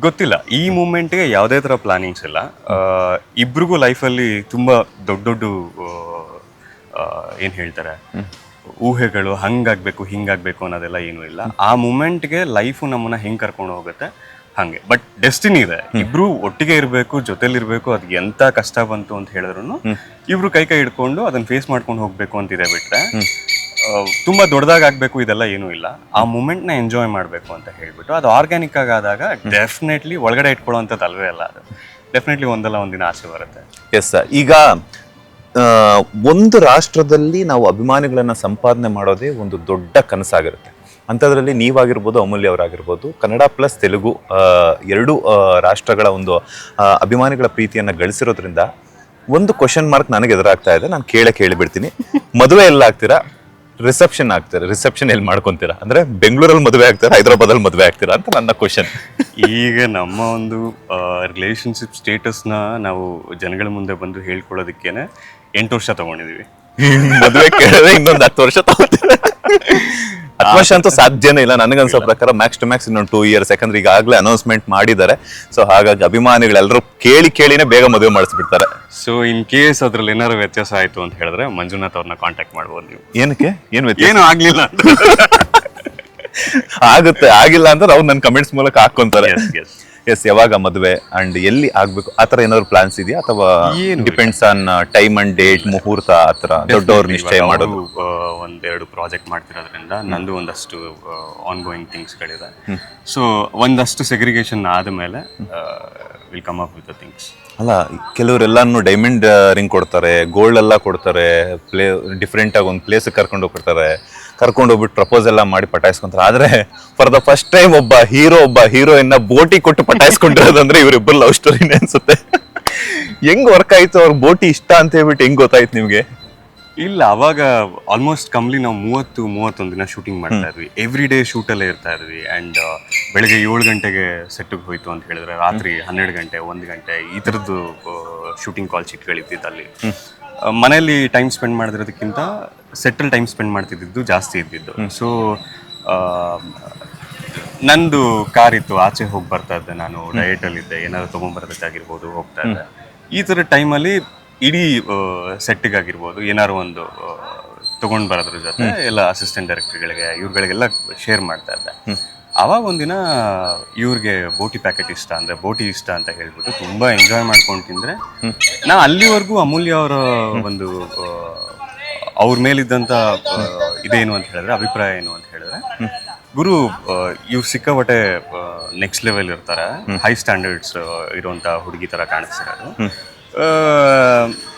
ಗೊತ್ತಿಲ್ಲ. ಈ ಮೂಮೆಂಟ್ಗೆ ಯಾವುದೇ ತರ ಪ್ಲಾನಿಂಗ್ಸ್ ಇಲ್ಲ. ಇಬ್ರಿಗೂ ಲೈಫಲ್ಲಿ ತುಂಬಾ ದೊಡ್ಡ ಏನ್ ಹೇಳ್ತಾರೆ ಊಹೆಗಳು, ಹಂಗಾಗ್ಬೇಕು ಹಿಂಗಾಗ್ಬೇಕು ಅನ್ನೋದೆಲ್ಲ ಏನೂ ಇಲ್ಲ. ಆ ಮೂಮೆಂಟ್ಗೆ ಲೈಫು ನಮ್ಮನ್ನ ಹೆಂಗ್ ಕರ್ಕೊಂಡು ಹೋಗುತ್ತೆ ಹಂಗೆ. ಬಟ್ ಡೆಸ್ಟಿನಿ ಇದೆ, ಇಬ್ರು ಒಟ್ಟಿಗೆ ಇರಬೇಕು, ಜೊತೆಲಿರ್ಬೇಕು. ಅದ್ ಎಂತ ಕಷ್ಟ ಬಂತು ಅಂತ ಹೇಳಿದ್ರು ಇಬ್ರು ಕೈ ಹಿಡ್ಕೊಂಡು ಅದನ್ನ ಫೇಸ್ ಮಾಡ್ಕೊಂಡು ಹೋಗ್ಬೇಕು ಅಂತಿದೆ. ಬಿಟ್ರೆ ತುಂಬಾ ದೊಡ್ಡದಾಗ ಆಗ್ಬೇಕು ಇದೆಲ್ಲ ಏನೂ ಇಲ್ಲ. ಆ ಮೂಮೆಂಟ್ ನ ಎಂಜಾಯ್ ಮಾಡ್ಬೇಕು ಅಂತ ಹೇಳ್ಬಿಟ್ಟು ಅದು ಆರ್ಗ್ಯಾನಿಕ್ ಆದಾಗ ಡೆಫಿನೆಟ್ಲಿ ಒಳಗಡೆ ಇಟ್ಕೊಳ್ಳೋಂಥದ್ದು ಅಲ್ವೇ ಅಲ್ಲ, ಅದು ಡೆಫಿನೆಟ್ಲಿ ಒಂದಲ್ಲ ಒಂದಿನ ಆಸೆ ಬರುತ್ತೆ. Yes sir. ಈಗ ಒಂದು ರಾಷ್ಟ್ರದಲ್ಲಿ ನಾವು ಅಭಿಮಾನಿಗಳನ್ನ ಸಂಪಾದನೆ ಮಾಡೋದೇ ಒಂದು ದೊಡ್ಡ ಕನಸಾಗಿರುತ್ತೆ. ಅಂಥದ್ರಲ್ಲಿ ನೀವಾಗಿರ್ಬೋದು, ಅಮೂಲ್ಯ ಅವರಾಗಿರ್ಬೋದು, ಕನ್ನಡ ಪ್ಲಸ್ ತೆಲುಗು ಎರಡು ರಾಷ್ಟ್ರಗಳ ಒಂದು ಅಭಿಮಾನಿಗಳ ಪ್ರೀತಿಯನ್ನು ಗಳಿಸಿರೋದ್ರಿಂದ ಒಂದು ಕ್ವಶನ್ ಮಾರ್ಕ್ ನನಗೆ ಎದುರಾಗ್ತಾ ಇದೆ. ನಾನು ಕೇಳಿಬಿಡ್ತೀನಿ. ಮದುವೆ ಎಲ್ಲ ಆಗ್ತೀರಾ, ರಿಸೆಪ್ಷನ್ ಆಗ್ತೀರಾ? ರಿಸೆಪ್ಷನ್ ಎಲ್ಲಿ ಮಾಡ್ಕೊಂತೀರಾ? ಅಂದ್ರೆ ಬೆಂಗಳೂರಲ್ಲಿ ಮದುವೆ ಆಗ್ತೀರಾ, ಹೈದರಾಬಾದಲ್ಲಿ ಮದುವೆ ಆಗ್ತೀರಾ ಅಂತ ನನ್ನ ಕ್ವಶನ್. ಈಗ ನಮ್ಮ ಒಂದು ರಿಲೇಶನ್ಶಿಪ್ ಸ್ಟೇಟಸ್ನ ನಾವು ಜನಗಳ ಮುಂದೆ ಬಂದು ಹೇಳ್ಕೊಳ್ಳೋದಕ್ಕೇನೆ 8 ವರ್ಷ ತಗೊಂಡಿದೀವಿ. ಮದುವೆ ಕೇಳಿದ್ರೆ ಇನ್ನೊಂದು 10 ವರ್ಷ ತಗೋತೀವಿ. 10 ವರ್ಷ ಅಂತೂ ಸಾಧ್ಯನೇ ಇಲ್ಲ ನನಗನ್ಸೋ ಪ್ರಕಾರ. ಮ್ಯಾಕ್ಸ್ ಟು ಮ್ಯಾಕ್ಸ್ ಇನ್ನೊಂದು 2 years. ಯಾಕಂದ್ರೆ ಈಗಾಗಲೇ ಅನೌನ್ಸ್ಮೆಂಟ್ ಮಾಡಿದ್ದಾರೆ. ಸೊ ಹಾಗಾಗಿ ಅಭಿಮಾನಿಗಳೆಲ್ಲರೂ ಕೇಳಿನೇ ಬೇಗ ಮದುವೆ ಮಾಡಿಸ್ಬಿಡ್ತಾರೆ. ಸೊ ಇನ್ ಕೇಸ್ ಅದ್ರಲ್ಲಿ ಏನಾದ್ರು ವ್ಯತ್ಯಾಸ ಆಯ್ತು ಅಂತ ಹೇಳಿದ್ರೆ ಮಂಜುನಾಥ್ ಅವ್ರನ್ನ ಕಾಂಟ್ಯಾಕ್ಟ್ ಮಾಡ್ಬೋದು ನೀವು. ಏನಕ್ಕೆ? ಏನು ಆಗ್ಲಿಲ್ಲ ಆಗುತ್ತೆ, ಆಗಿಲ್ಲ ಅಂದ್ರೆ ಅವ್ರು ನನ್ನ ಕಮೆಂಟ್ಸ್ ಮೂಲಕ ಹಾಕೊಂತಾರೆ. ಎಸ್, ಯಾವಾಗ ಮದುವೆ ಅಂಡ್ ಎಲ್ಲಿ ಆಗ್ಬೇಕು ಆತರ ಏನಾದ್ರು ಪ್ಲಾನ್ಸ್ ಇದೆಯಾ, ಅಥವಾ depends on time and date, ಮುಹೂರ್ತ ಆತರ ದೊಡ್ಡವ್ರು ನಿಶ್ಚಯ ಮಾಡೋದು? ಒಂದೆರಡು ಪ್ರಾಜೆಕ್ಟ್ ಮಾಡ್ತಿರೋದ್ರಿಂದ ನಂದು ಒಂದಷ್ಟು ಆನ್ ಗೋಯಿಂಗ್ ಥಿಂಗ್ಸ್ಗಳಿದೆ. ಸೊ ಒಂದಷ್ಟು ಸೆಗ್ರಿಗೇಷನ್ ಆದಮೇಲೆ will come up with the things. ಅಲ್ಲ, ಕೆಲವರೆಲ್ಲಾನು ಡೈಮಂಡ್ ರಿಂಗ್ ಕೊಡ್ತಾರೆ, ಗೋಲ್ಡ್ ಎಲ್ಲ ಕೊಡ್ತಾರೆ, ಡಿಫ್ರೆಂಟ್ ಆಗಿ ಒಂದು ಪ್ಲೇಸ್ ಕರ್ಕೊಂಡು ಹೋಗ್ಬಿಟ್ಟು ಪ್ರಪೋಸ್ ಎಲ್ಲ ಮಾಡಿ ಪಟಾಯಿಸ್ಕೊಂತಾರೆ. ಆದ್ರೆ ಫಾರ್ ದ ಫಸ್ಟ್ ಟೈಮ್ ಒಬ್ಬ ಹೀರೋಯಿನ್ ಬೋಟಿ ಕೊಟ್ಟು ಪಟಾಯಿಸ್ಕೊಂಡಿರೋದಂದ್ರೆ ಇವರಿಬ್ಬರು ಲವ್ ಸ್ಟೋರಿನೇ ಅನ್ಸುತ್ತೆ. ಹೆಂಗ್ ವರ್ಕ್ ಆಯ್ತು? ಅವ್ರ ಬೋಟಿ ಇಷ್ಟ ಅಂತ ಹೇಳ್ಬಿಟ್ಟು ಹೆಂಗ್ ಗೊತ್ತಾಯ್ತು ನಿಮ್ಗೆ? ಇಲ್ಲ, ಅವಾಗ ಆಲ್ಮೋಸ್ಟ್ ಕಂಪ್ಲಿ ನಾವು 30-31 ದಿನ ಶೂಟಿಂಗ್ ಮಾಡ್ತಾ ಇದ್ವಿ. ಎವ್ರಿ ಡೇ ಶೂಟಲ್ಲೇ ಇರ್ತಾ ಇದ್ವಿ. ಆ್ಯಂಡ್ ಬೆಳಗ್ಗೆ 7 ಗಂಟೆಗೆ ಸೆಟ್ಟಿಗೆ ಹೋಯ್ತು ಅಂತ ಹೇಳಿದ್ರೆ ರಾತ್ರಿ 12 ಗಂಟೆ 1 ಗಂಟೆ ಈ ಥರದ್ದು ಶೂಟಿಂಗ್ ಕಾಲ್ ಶೀಟ್ಗಳಿದ್ದಿದ್ದು. ಅಲ್ಲಿ ಮನೆಯಲ್ಲಿ ಟೈಮ್ ಸ್ಪೆಂಡ್ ಮಾಡಿರೋದಕ್ಕಿಂತ ಸೆಟ್ಟಲ್ಲಿ ಟೈಮ್ ಸ್ಪೆಂಡ್ ಮಾಡ್ತಿದ್ದು ಜಾಸ್ತಿ ಇದ್ದಿದ್ದು. ಸೊ ನಂದು ಕಾರ್ ಇತ್ತು, ಆಚೆ ಹೋಗಿ ಬರ್ತಾ ಇದ್ದೆ, ನಾನು ಡಯಟಲ್ಲಿದ್ದೆ, ಏನಾದ್ರು ತೊಗೊಂಬರೋದಕ್ಕಾಗಿರ್ಬೋದು ಹೋಗ್ತಾ ಇದ್ದೆ. ಈ ಥರ ಟೈಮಲ್ಲಿ ಇಡೀ ಸೆಟ್ಟಿಗಾಗಿರ್ಬೋದು ಏನಾದ್ರು ಒಂದು ತೊಗೊಂಡು ಬರೋದ್ರ ಜೊತೆ ಎಲ್ಲ ಅಸಿಸ್ಟೆಂಟ್ ಡೈರೆಕ್ಟರ್ಗಳಿಗೆ ಇವ್ರುಗಳಿಗೆಲ್ಲ ಶೇರ್ ಮಾಡ್ತಾ ಇದ್ದೆ. ಆವಾಗ ಒಂದಿನ ಇವ್ರಿಗೆ ಬೋಟಿ ಪ್ಯಾಕೆಟ್ ಇಷ್ಟ, ಅಂದರೆ ಬೋಟಿ ಇಷ್ಟ ಅಂತ ಹೇಳ್ಬಿಟ್ಟು ತುಂಬ ಎಂಜಾಯ್ ಮಾಡ್ಕೊಂಡು ತಿಂದರೆ, ನಾ ಅಲ್ಲಿವರೆಗೂ ಅಮೂಲ್ಯ ಅವರ ಒಂದು ಅವ್ರ ಮೇಲಿದ್ದಂಥ ಇದೇನು ಅಂತ ಹೇಳಿದ್ರೆ, ಅಭಿಪ್ರಾಯ ಏನು ಅಂತ ಹೇಳಿದ್ರೆ, ಗುರು ಇವ್ರು ಸಿಕ್ಕಾಪಟ್ಟೆ ನೆಕ್ಸ್ಟ್ ಲೆವೆಲ್ ಇರ್ತಾರೆ, ಹೈ ಸ್ಟ್ಯಾಂಡರ್ಡ್ಸ್ ಇರುವಂಥ ಹುಡುಗಿ ಥರ ಕಾಣಿಸ್ತಿರೋದು,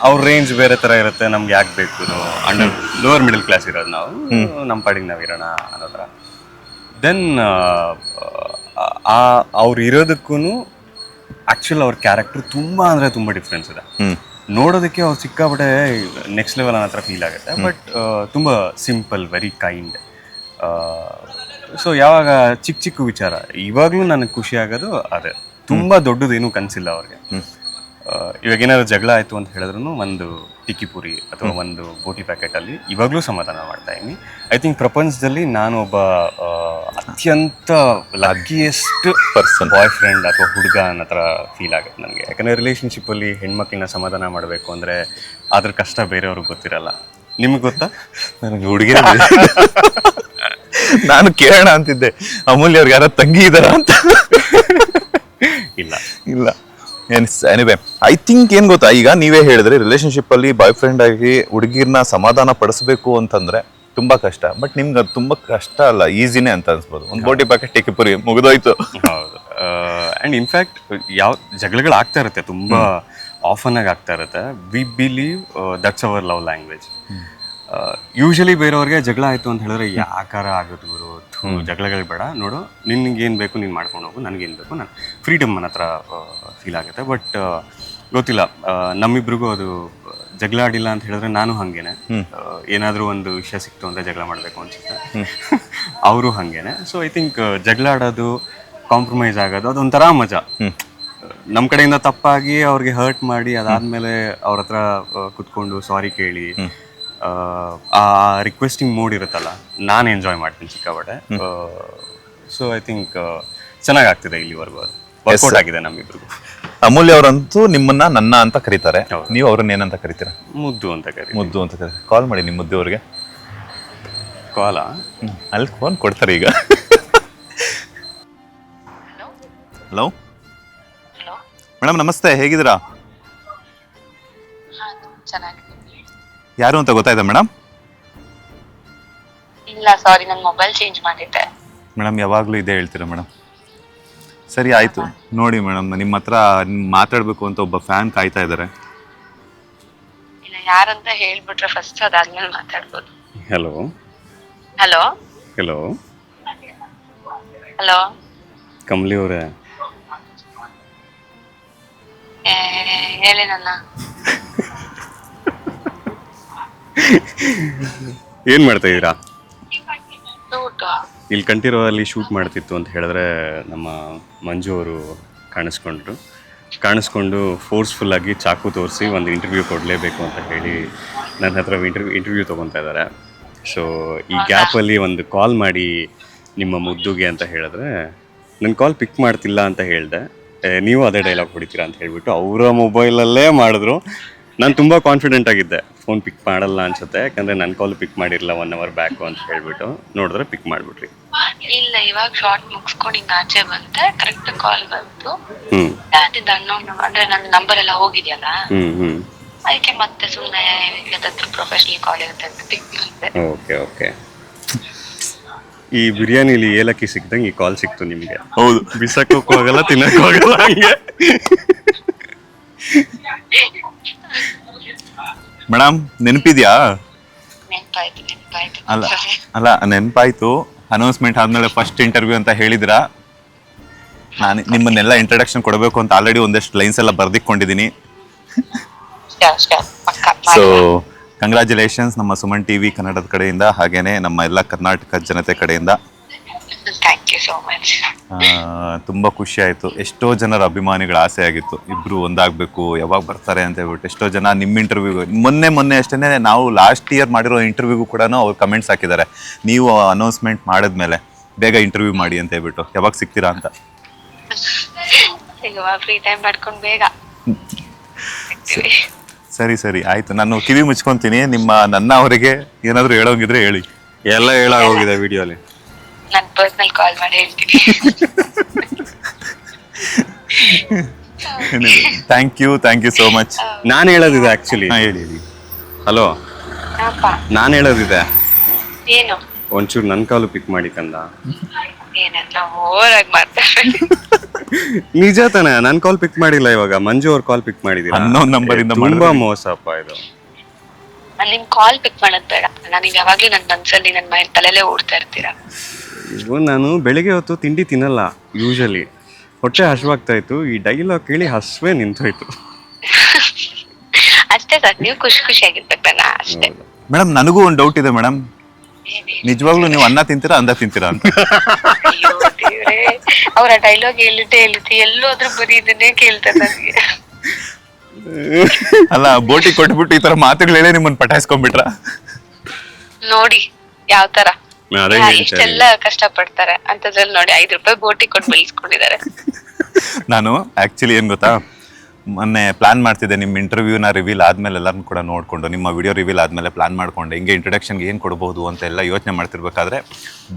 ಅವ್ರ ರೇಂಜ್ ಬೇರೆ ಥರ ಇರುತ್ತೆ, ನಮ್ಗೆ ಯಾಕೆ ಬೇಕು, ಅಂಡರ್ ಲೋವರ್ ಮಿಡಲ್ ಕ್ಲಾಸ್ ಇರೋದು ನಾವು, ನಮ್ಮ ಪಾಡಿಗೆ ನಾವು ಇರೋಣ ಅನ್ನೋ ಥರ. ದೆನ್ ಅವ್ರು ಇರೋದಕ್ಕೂ ಆ್ಯಕ್ಚುಲ್ ಅವ್ರ ಕ್ಯಾರೆಕ್ಟರ್ ತುಂಬ ಅಂದರೆ ತುಂಬ ಡಿಫ್ರೆನ್ಸ್ ಇದೆ. ನೋಡೋದಕ್ಕೆ ಅವ್ರು ಸಿಕ್ಕಾಪಟ್ಟೆ ನೆಕ್ಸ್ಟ್ ಲೆವೆಲ್ ಅನ್ನೋ ಥರ ಫೀಲ್ ಆಗುತ್ತೆ. ಬಟ್ ತುಂಬ ಸಿಂಪಲ್, ವೆರಿ ಕೈಂಡ್. ಸೊ ಯಾವಾಗ ಚಿಕ್ಕ ವಿಚಾರ ಇವಾಗಲೂ ನನಗೆ ಖುಷಿ ಆಗೋದು ಅದೇ. ತುಂಬ ದೊಡ್ಡದೇನು ಕನಸಿಲ್ಲ ಅವ್ರಿಗೆ. ಇವಾಗ ಏನಾದ್ರು ಜಗಳ ಆಯಿತು ಅಂತ ಹೇಳಿದ್ರು ಒಂದು ಟಿಕ್ಕಿ ಪುರಿ ಅಥವಾ ಒಂದು ಬೋಟಿ ಪ್ಯಾಕೆಟಲ್ಲಿ ಇವಾಗಲೂ ಸಮಾಧಾನ ಮಾಡ್ತಾ ಇದ್ದೀನಿ. ಐ ಥಿಂಕ್ ಪ್ರಪಂಚದಲ್ಲಿ ನಾನು ಒಬ್ಬ ಅತ್ಯಂತ ಲಕ್ಕಿಯೆಸ್ಟ್ ಪರ್ಸನ್, ಬಾಯ್ ಫ್ರೆಂಡ್ ಅಥವಾ ಹುಡುಗ ಅನ್ನೋ ಥರ ಫೀಲ್ ಆಗುತ್ತೆ ನನಗೆ. ಯಾಕಂದರೆ ರಿಲೇಷನ್ಶಿಪ್ಪಲ್ಲಿ ಹೆಣ್ಮಕ್ಳನ್ನ ಸಮಾಧಾನ ಮಾಡಬೇಕು ಅಂದರೆ ಅದ್ರ ಕಷ್ಟ ಬೇರೆಯವ್ರಿಗೆ ಗೊತ್ತಿರಲ್ಲ. ನಿಮ್ಗೆ ಗೊತ್ತಾ? ನನಗೆ ಹುಡುಗಿ ನಾನು ಕೇಳೋಣ ಅಂತಿದ್ದೆ, ಅಮೂಲ್ಯ ಅವ್ರಿಗೆ ಯಾರೋ ತಂಗಿ ಇದಾರ ಅಂತ. ಇಲ್ಲ ಎನಿವೆ ಐ ಥಿಂಕ್ ಏನ್ ಗೊತ್ತಾ, ಈಗ ನೀವೇ ಹೇಳಿದ್ರೆ ರಿಲೇಶನ್ಶಿಪ್ ಅಲ್ಲಿ ಬಾಯ್ ಫ್ರೆಂಡ್ ಆಗಿ ಹುಡುಗಿರ್ನ ಸಮಾಧಾನ ಪಡಿಸ್ಬೇಕು ಅಂತಂದ್ರೆ ತುಂಬಾ ಕಷ್ಟ. ಬಟ್ ನಿಮ್ಗೆ ಅದು ತುಂಬಾ ಕಷ್ಟ ಅಲ್ಲ, ಈಸಿನೇ ಅಂತ ಅನ್ಸ್ಬೋದು. ಒಂದು ಬೋಟಿ ಪ್ಯಾಕೆಟ್ ಟಿಕ್ಕಿ ಪುರಿ ಮುಗಿದೋಯ್ತು. ಹೌದು. ಆ್ಯಂಡ್ ಇನ್ಫ್ಯಾಕ್ಟ್ ಯಾವ ಜಗಳಗಳು ಆಗ್ತಾ ಇರುತ್ತೆ, ತುಂಬಾ ಆಫನ್ ಆಗಿ ಆಗ್ತಾ ಇರುತ್ತೆ. We believe that's hour love language. Usually ಬೇರೆಯವ್ರಿಗೆ ಜಗಳ ಆಯಿತು ಅಂತ ಹೇಳಿದ್ರೆ ಯಾಕಾರ ಆಗೋದು ಗುರು, ಜಗಳಗಳು ಬೇಡ, ನೋಡು ನಿನ್ಗೆ ಏನು ಬೇಕು ನೀನು ಮಾಡ್ಕೊಂಡು ಹೋಗು, ನನಗೇನು ಬೇಕು ನಾನು ಫ್ರೀಡಮ್ ನನ್ನ ಹತ್ರ ಫೀಲ್ ಆಗುತ್ತೆ. ಬಟ್ ಗೊತ್ತಿಲ್ಲ, ನಮ್ಮಿಬ್ರಿಗೂ ಅದು ಜಗಳ ಆಡಿಲ್ಲ ಅಂತ ಹೇಳಿದ್ರೆ ನಾನು ಹಾಗೇನೆ, ಏನಾದರೂ ಒಂದು ವಿಷಯ ಸಿಕ್ತು ಅಂದರೆ ಜಗಳ ಮಾಡಬೇಕು ಅನ್ಸುತ್ತೆ, ಅವರು ಹಾಗೇನೆ. ಸೊ ಐ ಥಿಂಕ್ ಜಗಳ ಆಡೋದು, ಕಾಂಪ್ರಮೈಸ್ ಆಗೋದು ಅದೊಂಥರ ಮಜಾ. ನಮ್ಮ ಕಡೆಯಿಂದ ತಪ್ಪಾಗಿ ಅವ್ರಿಗೆ ಹರ್ಟ್ ಮಾಡಿ ಅದಾದಮೇಲೆ ಅವ್ರ ಹತ್ರ ಕುತ್ಕೊಂಡು ಸಾರಿ ಕೇಳಿ ಆ ರಿಕ್ವೆಸ್ಟಿಂಗ್ ಮೂಡ್ ಇರುತ್ತಲ್ಲ, ನಾನು ಎಂಜಾಯ್ ಮಾಡ್ತೀನಿ ಸಿಕ್ಕಾಪಟ್ಟೆ. ಸೊ ಐ ಥಿಂಕ್ ಚೆನ್ನಾಗಾಗ್ತಿದೆ ಇಲ್ಲಿವರೆಗೂ, ಅದು ವರ್ಕೌಟ್ ಆಗಿದೆ ನಮ್ಮಿಬ್ರಿಗೂ. ಅಮೂಲ್ಯ ಅವರಂತೂ ನಿಮ್ಮನ್ನ ನನ್ನ ಅಂತ ಕರೀತಾರೆ, ನೀವು ಅವ್ರನ್ನ ಏನಂತ ಕರಿತೀರಾ? ಮುದ್ದು ಅಂತ ಕರಿ. ಮುದ್ದು ಅಂತ ಕರೀತಾರೆ. ಕಾಲ್ ಮಾಡಿ ನಿಮ್ಮ ಮುದ್ದು ಅವ್ರಿಗೆ. ಕಾಲಾ? ಅಲ್ಲಿ ಫೋನ್ ಕೊಡ್ತಾರೆ ಈಗ. ಹಲೋ ಮೇಡಮ್, ನಮಸ್ತೆ, ಹೇಗಿದ್ದೀರಾ? ಯಾರು ಅಂತ ಗೊತ್ತಾಯ್ತಾ ಮೇಡಮ್? ಇಲ್ಲ ಸಾರಿ, ನನ್ನ ಮೊಬೈಲ್ ಚೇಂಜ್ ಮಾಡಿದ್ದೆ. ಮೇಡಮ್ ಯಾವಾಗಲೂ ಇದೇ ಹೇಳ್ತೀರಾ ಮೇಡಮ್. ಸರಿ ಆಯಿತು, ನೋಡಿ ಮೇಡಮ್, ನಿಮ್ಮ ಹತ್ರ ಮಾತಾಡಬೇಕು ಅಂತ ಒಬ್ಬ ಫ್ಯಾನ್ ಕಾಯ್ತಾ ಇದ್ದಾರೆ. ಇಲ್ಲ, ಯಾರಂತ ಹೇಳ್ಬಿಟ್ರೆ ಫಸ್ಟ್ ಅದಾದ್ಮೇಲೆ ಮಾತಾಡ್ಬೋದು. Hello hello hello hello Kamali ಅವರೇ, ಹೇಳಿ ನನ್ನ. ಏನು ಮಾಡ್ತಾ ಇದ್ದೀರಾ? ಊಟ ಇಲ್ಲಿ ಕಂಠೀರವ ಅಲ್ಲಿ ಶೂಟ್ ಮಾಡ್ತಿತ್ತು ಅಂತ ಹೇಳಿದ್ರೆ ನಮ್ಮ ಮಂಜು ಅವರು ಕಾಣಿಸ್ಕೊಂಡು ಫೋರ್ಸ್ಫುಲ್ಲಾಗಿ ಚಾಕು ತೋರಿಸಿ ಒಂದು ಇಂಟರ್ವ್ಯೂ ಕೊಡಲೇಬೇಕು ಅಂತ ಹೇಳಿ ನನ್ನ ಹತ್ರ ಇಂಟರ್ವ್ಯೂ ತೊಗೊತಾ ಇದ್ದಾರೆ. ಸೊ ಈ ಗ್ಯಾಪಲ್ಲಿ ಒಂದು ಕಾಲ್ ಮಾಡಿ ನಿಮ್ಮ ಮುದ್ದುಗೆ ಅಂತ ಹೇಳಿದ್ರೆ, ನನ್ನ ಕಾಲ್ ಪಿಕ್ ಮಾಡ್ತಿಲ್ಲ ಅಂತ ಹೇಳಿದೆ, ನೀವು ಅದೇ ಡೈಲಾಗ್ ಹೊಡಿತೀರಾ ಅಂತ ಹೇಳ್ಬಿಟ್ಟು ಅವರ ಮೊಬೈಲಲ್ಲೇ ಮಾಡಿದ್ರು. ನಾನು ತುಂಬ ಕಾನ್ಫಿಡೆಂಟ್ ಆಗಿದ್ದೆ ಫೋನ್ ಪಿಕ್ ಮಾಡಲ್ಲ ಅನ್ಸುತ್ತೆ, ಯಾಕಂದರೆ ನನ್ನ ಕಾಲ್ ಪಿಕ್ ಮಾಡಿರಲಿಲ್ಲ 1 hour ಬ್ಯಾಕು ಅಂತ ಹೇಳ್ಬಿಟ್ಟು, ನೋಡಿದ್ರೆ ಪಿಕ್ ಮಾಡಿಬಿಟ್ರಿ. ಇಲ್ಲ, ಇವಾಗ ಶಾರ್ಟ್ ಮುಗಿಸ್ಕೊಂಡು ಹಿಂಗ ಆಚೆ ಬಂದೆ, ಕರೆಕ್ಟ್ ಕಾಲ್ ಬಂತು. ಅದಿಂದ ಅಂದ್ರೆ ನನ್ನ ನಂಬರ್ ಎಲ್ಲ ಹೋಗಿದೆಯಲ್ಲ, ಅದಕ್ಕೆ ಮತ್ತೆ ಸುಮ್ಮನೆ ಪ್ರೊಫೆಷನಲ್ ಕಾಲ್ ಇರುತ್ತೆ ಅಂತ ಪಿಕ್ ಮಾಡಿದೆ. Okay okay. ಈ ಬಿರಿಯಾನಿಲಿ ಏಲಕ್ಕಿ ಸಿಕ್ದಂಗೆ ಈ ಕಾಲ್ ಸಿಕ್ತು ನಿಮಗೆ. ಹೌದು, ಬಿಸಾಕೋಕ್ಕೂ ಆಗಲ್ಲ, ತಿನ್ನಕ್ಕೂ ಆಗಲ್ಲ, ಹಂಗೆ. ಮೇಡಮ್ ನೆನಪಿದ್ಯಾ? ನೆನಪಾಯ್ತು. ಅಲ್ಲ ನೆನಪಾಯ್ತು. ಅನೌನ್ಸ್ಮೆಂಟ್ ಆದ್ಮೇಲೆ ಫಸ್ಟ್ ಇಂಟರ್ವ್ಯೂ ಅಂತ ಹೇಳಿದ್ರಾ, ನಾನು ನಿಮ್ಮನ್ನೆಲ್ಲ ಇಂಟ್ರಡಕ್ಷನ್ ಕೊಡಬೇಕು ಅಂತ ಆಲ್ರೆಡಿ ಒಂದಷ್ಟು ಲೈನ್ಸ್ ಎಲ್ಲ ಬರ್ದಿಕೊಂಡಿದ್ದೀನಿ. ಸೊ ಕಂಗ್ರ್ಯಾಚುಲೇಷನ್ಸ್ ನಮ್ಮ ಸುಮನ್ ಟಿವಿ ಕನ್ನಡದ ಕಡೆಯಿಂದ, ಹಾಗೇನೆ ನಮ್ಮ ಎಲ್ಲ ಕರ್ನಾಟಕ ಜನತೆ ಕಡೆಯಿಂದ. Thank you so much. ತುಂಬ ಖುಷಿ ಆಯಿತು. ಎಷ್ಟೋ ಜನರ ಅಭಿಮಾನಿಗಳ ಆಸೆ ಆಗಿತ್ತು ಇಬ್ಬರು ಒಂದಾಗಬೇಕು, ಯಾವಾಗ ಬರ್ತಾರೆ ಅಂತ ಹೇಳ್ಬಿಟ್ಟು. ಎಷ್ಟೋ ಜನ ನಿಮ್ಮ ಇಂಟರ್ವ್ಯೂಗೆ ಮೊನ್ನೆ ಅಷ್ಟೇ ನಾವು ಲಾಸ್ಟ್ ಇಯರ್ ಮಾಡಿರೋ ಇಂಟರ್ವ್ಯೂಗೂ ಕೂಡ ಅವ್ರು ಕಮೆಂಟ್ಸ್ ಹಾಕಿದ್ದಾರೆ, ನೀವು ಅನೌನ್ಸ್ಮೆಂಟ್ ಮಾಡಿದ್ಮೇಲೆ ಬೇಗ ಇಂಟರ್ವ್ಯೂ ಮಾಡಿ ಅಂತ ಹೇಳ್ಬಿಟ್ಟು. ಯಾವಾಗ ಸಿಗ್ತೀರಾ ಅಂತ. ಫ್ರೀ ಟೈಮ್ ಮಾಡ್ಕೊಂಡು ಬೇಗ. ಸರಿ ಆಯಿತು, ನಾನು ಕಿವಿ ಮುಚ್ಕೊತೀನಿ. ನನ್ನ ಅವರಿಗೆ ಏನಾದರೂ ಹೇಳೋಂಗಿದ್ರೆ ಹೇಳಿ. ಎಲ್ಲ ಹೇಳೋಗಿದೆ ವಿಡಿಯೋಲಿ. ನಾನು ಪರ್ಸನಲ್ ಕಾಲ್ ಮಾಡಿ ಹೇಳ್ತೀನಿ. Thank you so much. ನಾನು ಹೇಳೋದಿದೆ ಆ್ಯಕ್ಚುಲಿ. ಹೇಳಿ. ಹಲೋ, ನಾನು ಹೇಳೋದಿದೆ. ಏನು? ಒಂಚೂರು ನನ್ನ ಕಾಲು ಪಿಕ್ ಮಾಡಿ ಕಂದ. ಏನಂತ ಓರಾಗಿ ಮಾತಾಡ್ಬೇಡಿ. ನಿಜ ತಾನೆ, ನನ್ನ ಕಾಲ್ ಪಿಕ್ ಮಾಡಿಲ್ಲ. ಇವಾಗ ಮಂಜು ಅವ್ರ ಕಾಲ್ ಪಿಕ್ ಮಾಡಿದೀರಾ. ಅನ್ನೋನ್ ನಂಬರಿಂದ ತುಂಬಾ ಮೋಸಪ್ಪ ಇದು. ನಿಮ್ ಕಾಲ್ ಪಿಕ್ ಮಾಡೋದ್ ಬೇಡ, ನನಗೆ ಯಾವಾಗ್ಲೂ ನನ್ನ ಮನ್ಸಲ್ಲಿ ನನ್ನ ಮೈಂಡ್ ತಲೆಲ್ಲೇ ಓಡ್ತಾ ಇರ್ತೀರಾ. ನಾನು ಬೆಳಿಗ್ಗೆ ಹೊತ್ತು ತಿಂಡಿ ತಿನ್ನಲ್ಲ ಯೂಶಲಿ, ಹೊಟ್ಟೆ ಹಶ್ವಾಗ್ತಾ ಇತ್ತು. ಈ ಡೈಲಾಗ್ ಕೇಳಿ ಹಸ್ವೇ ನಿಂತೋಯ್ತು. ಅಷ್ಟೇ ಸರ್, ನೀವು ಖುಷಿಯಾಗಿರ್ಬೇಕಲ್ಲ ಅಷ್ಟೇ. ಮೇಡಮ್ ನನಗೂ ಒಂದು ಡೌಟ್ ಇದೆ ಮೇಡಮ್, ನಿಜವಾಗ್ಲೂ ನೀವು ಅನ್ನ ತಿಂತೀರಾ ಅಂದ ತಿಂತೀರಾ ಅಂತ? ಅವ್ರ ಡೈಲಾಗ್ ಹೇಳಿದ್ದೆ ಎಲ್ಲೋದ್ರೂ ಬರೀ ಇದನ್ನೇ ಕೇಳ್ತಾರೆ ನನಗೆ. ಅಲ್ಲ, ಬೋಟಿ ಕೊಟ್ಬಿಟ್ಟು ಈ ತರ ಮಾತುಗಳು ಹೇಳಿ ನಿಮ್ಮನ್ನ ಪಟಾಯಿಸ್ಕೊಂಡ್ಬಿಟ್ರ ನೋಡಿ ಯಾವ ತರ ಎಷ್ಟೆಲ್ಲ ಕಷ್ಟ ಪಡ್ತಾರೆ ಅಂತದ್ರಲ್ಲಿ ನೋಡಿ 5 ರೂಪಾಯಿ ಬೋಟಿ ಕೊಟ್ಟು ಬೆಳೆಸ್ಕೊಂಡಿದ್ದಾರೆ. ನಾನು ಆಕ್ಚುಲಿ ಏನ್ ಗೊತ್ತಾ, ಮೊನ್ನೆ ಪ್ಲಾನ್ ಮಾಡ್ತಿದ್ದೆ ನಿಮ್ಮ ಇಂಟರ್ವ್ಯೂನ ರಿವೀಲ್ ಆದ್ಮೇಲೆ ಎಲ್ಲರನ್ನು ಕೂಡ ನೋಡ್ಕೊಂಡು, ನಿಮ್ಮ ವಿಡಿಯೋ ರಿವೀಲ್ ಆದ್ಮೇಲೆ ಪ್ಲಾನ್ ಮಾಡ್ಕೊಂಡು ಹಿಂಗೆ ಇಂಟ್ರೊಡಕ್ಷನ್ಗೆ ಏನು ಕೊಡ್ಬೋದು ಅಂತ ಎಲ್ಲ ಯೋಚನೆ ಮಾಡ್ತಿರ್ಬೇಕಾದ್ರೆ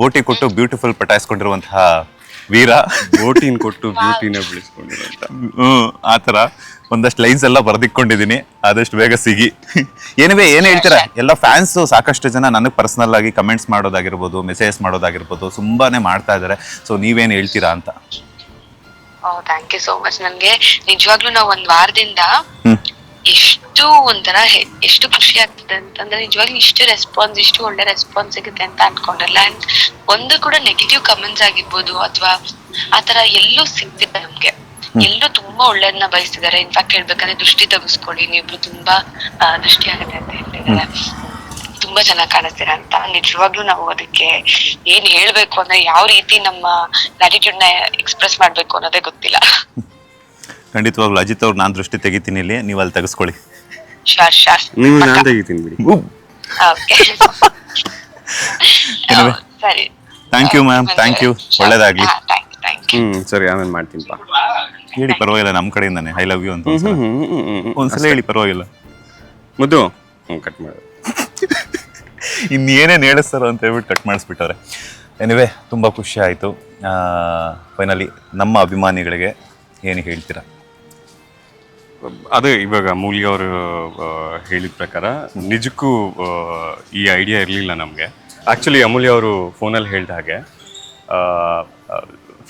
ಬೋಟಿ ಕೊಟ್ಟು ಬ್ಯೂಟಿಫುಲ್ ಪಟಾಯಿಸ್ಕೊಂಡಿರುವಂತಹ ವೀರ, ಬೋಟಿನ ಕೊಟ್ಟು ಬ್ಯೂಟಿನ ಬೆಳೆಸ್ಕೊಂಡಿರೋಂಥ ಆ ಥರ ಒಂದಷ್ಟು ಲೈನ್ಸ್ ಎಲ್ಲ ಬರ್ದಿಕೊಂಡಿದ್ದೀನಿ. ಆದಷ್ಟು ಬೇಗ ಸಿಗಿ. ಏನ್ ಹೇಳ್ತೀರಾ? ಎಲ್ಲ ಫ್ಯಾನ್ಸ್ ಸಾಕಷ್ಟು ಜನ ನನಗೆ ಪರ್ಸನಲ್ ಆಗಿ ಕಮೆಂಟ್ಸ್ ಮಾಡೋದಾಗಿರ್ಬೋದು, ಮೆಸೇಜ್ ಮಾಡೋದಾಗಿರ್ಬೋದು ತುಂಬಾನೇ ಮಾಡ್ತಾ ಇದ್ದಾರೆ. ಸೊ ನೀವೇನು ಹೇಳ್ತೀರಾ ಅಂತ? Thank you so much. ನನ್ಗೆ ನಿಜವಾಗ್ಲೂ ನಾವು 1 ವಾರದಿಂದ ಎಷ್ಟು ಒಂಥರ ಎಷ್ಟು ಖುಷಿ ಆಗ್ತದೆ ಅಂತಂದ್ರೆ ನಿಜವಾಗ್ಲೂ ಇಷ್ಟು ಒಳ್ಳೆ ರೆಸ್ಪಾನ್ಸ್ ಸಿಗುತ್ತೆ ಅಂತ ಅನ್ಕೊಂಡಿರಲ್ಲ. ಅಂಡ್ ಒಂದು ಕೂಡ ನೆಗೆಟಿವ್ ಕಮೆಂಟ್ಸ್ ಆಗಿರ್ಬೋದು ಅಥವಾ ಆತರ ಎಲ್ಲೂ ಸಿಗ್ತಿಲ್ಲ ನಮ್ಗೆ. ಎಲ್ಲರೂ ತುಂಬಾ ಒಳ್ಳೇದನ್ನ ಬಯಸ್ತಿದ್ದಾರೆ. ಇನ್ಫ್ಯಾಕ್ಟ್ ಹೇಳ್ಬೇಕಂದ್ರೆ ದೃಷ್ಟಿ ತೆಗೆಸ್ಕೊಡಿ, ನೀವಿಬ್ರು ತುಂಬಾ ದೃಷ್ಟಿ ಆಗುತ್ತೆ ಅಂತ ಹೇಳ್ತಿದ್ದಾರೆ, ತುಂಬಾ ಚೆನ್ನಾಗಿ ಕಾಣಿಸ್ತೀರಾ ಅಂತ. ನಿಜವಾಗ್ಲೂ ನಾವು ಅದಕ್ಕೆ ಏನ್ ಹೇಳ್ಬೇಕು ಅಂದ್ರೆ ಯಾವ ರೀತಿ ನಮ್ಮ ಗ್ರಾಟಿಟ್ಯೂಡ್ ನ ಎಕ್ಸ್ಪ್ರೆಸ್ ಮಾಡ್ಬೇಕು ಅನ್ನೋದೇ ಗೊತ್ತಿಲ್ಲ. ಖಂಡಿತವಾಗ್ಲೂ ಅಜಿತ್ ಅವ್ರು ನಾನು ದೃಷ್ಟಿ ತೆಗಿತೀನಿ ಇಲ್ಲಿ, ನೀವು ಅಲ್ಲಿ ತೆಗೆಸ್ಕೊಳ್ಳಿ. ಶಾರ್ ನೀವು ನಾನು ತೆಗಿತೀನಿ ಬಿಡಿ. ಓಕೆ ಸರಿ. Thank you ma'am, thank you, ಒಳ್ಳೇದಾಗ್ಲಿ. Thank you. ಸರಿ ಆಮೇಲೆ ಮಾಡ್ತೀನಿಪ್ಪ. ಹೇಳಿ ಪರವಾಗಿಲ್ಲ, ನಮ್ಮ ಕಡೆಯಿಂದಾನೆ ಐ ಲವ್ ಯು ಅಂತ ಒಂದ್ಸಲ ಹೇಳಿ, ಪರವಾಗಿಲ್ಲ. ಮುದ್ದು ಕಟ್ ಮಾಡು. ಇನ್ನೇನೇನು ಹೇಳಿಸ್ತಾರೋ ಅಂತ ಹೇಳ್ಬಿಟ್ಟು ಕಟ್ ಮಾಡಿಸ್ಬಿಟ್ಟವ್ರೆ. ಎನಿವೆ ತುಂಬ ಖುಷಿ ಆಯಿತು. ಫೈನಲಿ ನಮ್ಮ ಅಭಿಮಾನಿಗಳಿಗೆ ಏನು ಹೇಳ್ತೀರಾ? ಅದೇ ಇವಾಗ ಮೂಲಿ ಅವರು ಹೇಳಿದ ಪ್ರಕಾರ ನಿಜಕ್ಕೂ ಈ ಐಡಿಯಾ ಇರಲಿಲ್ಲ ನಮಗೆ. ಆ್ಯಕ್ಚುಲಿ ಅಮೂಲ್ಯ ಅವರು ಫೋನಲ್ಲಿ ಹೇಳಿದ ಹಾಗೆ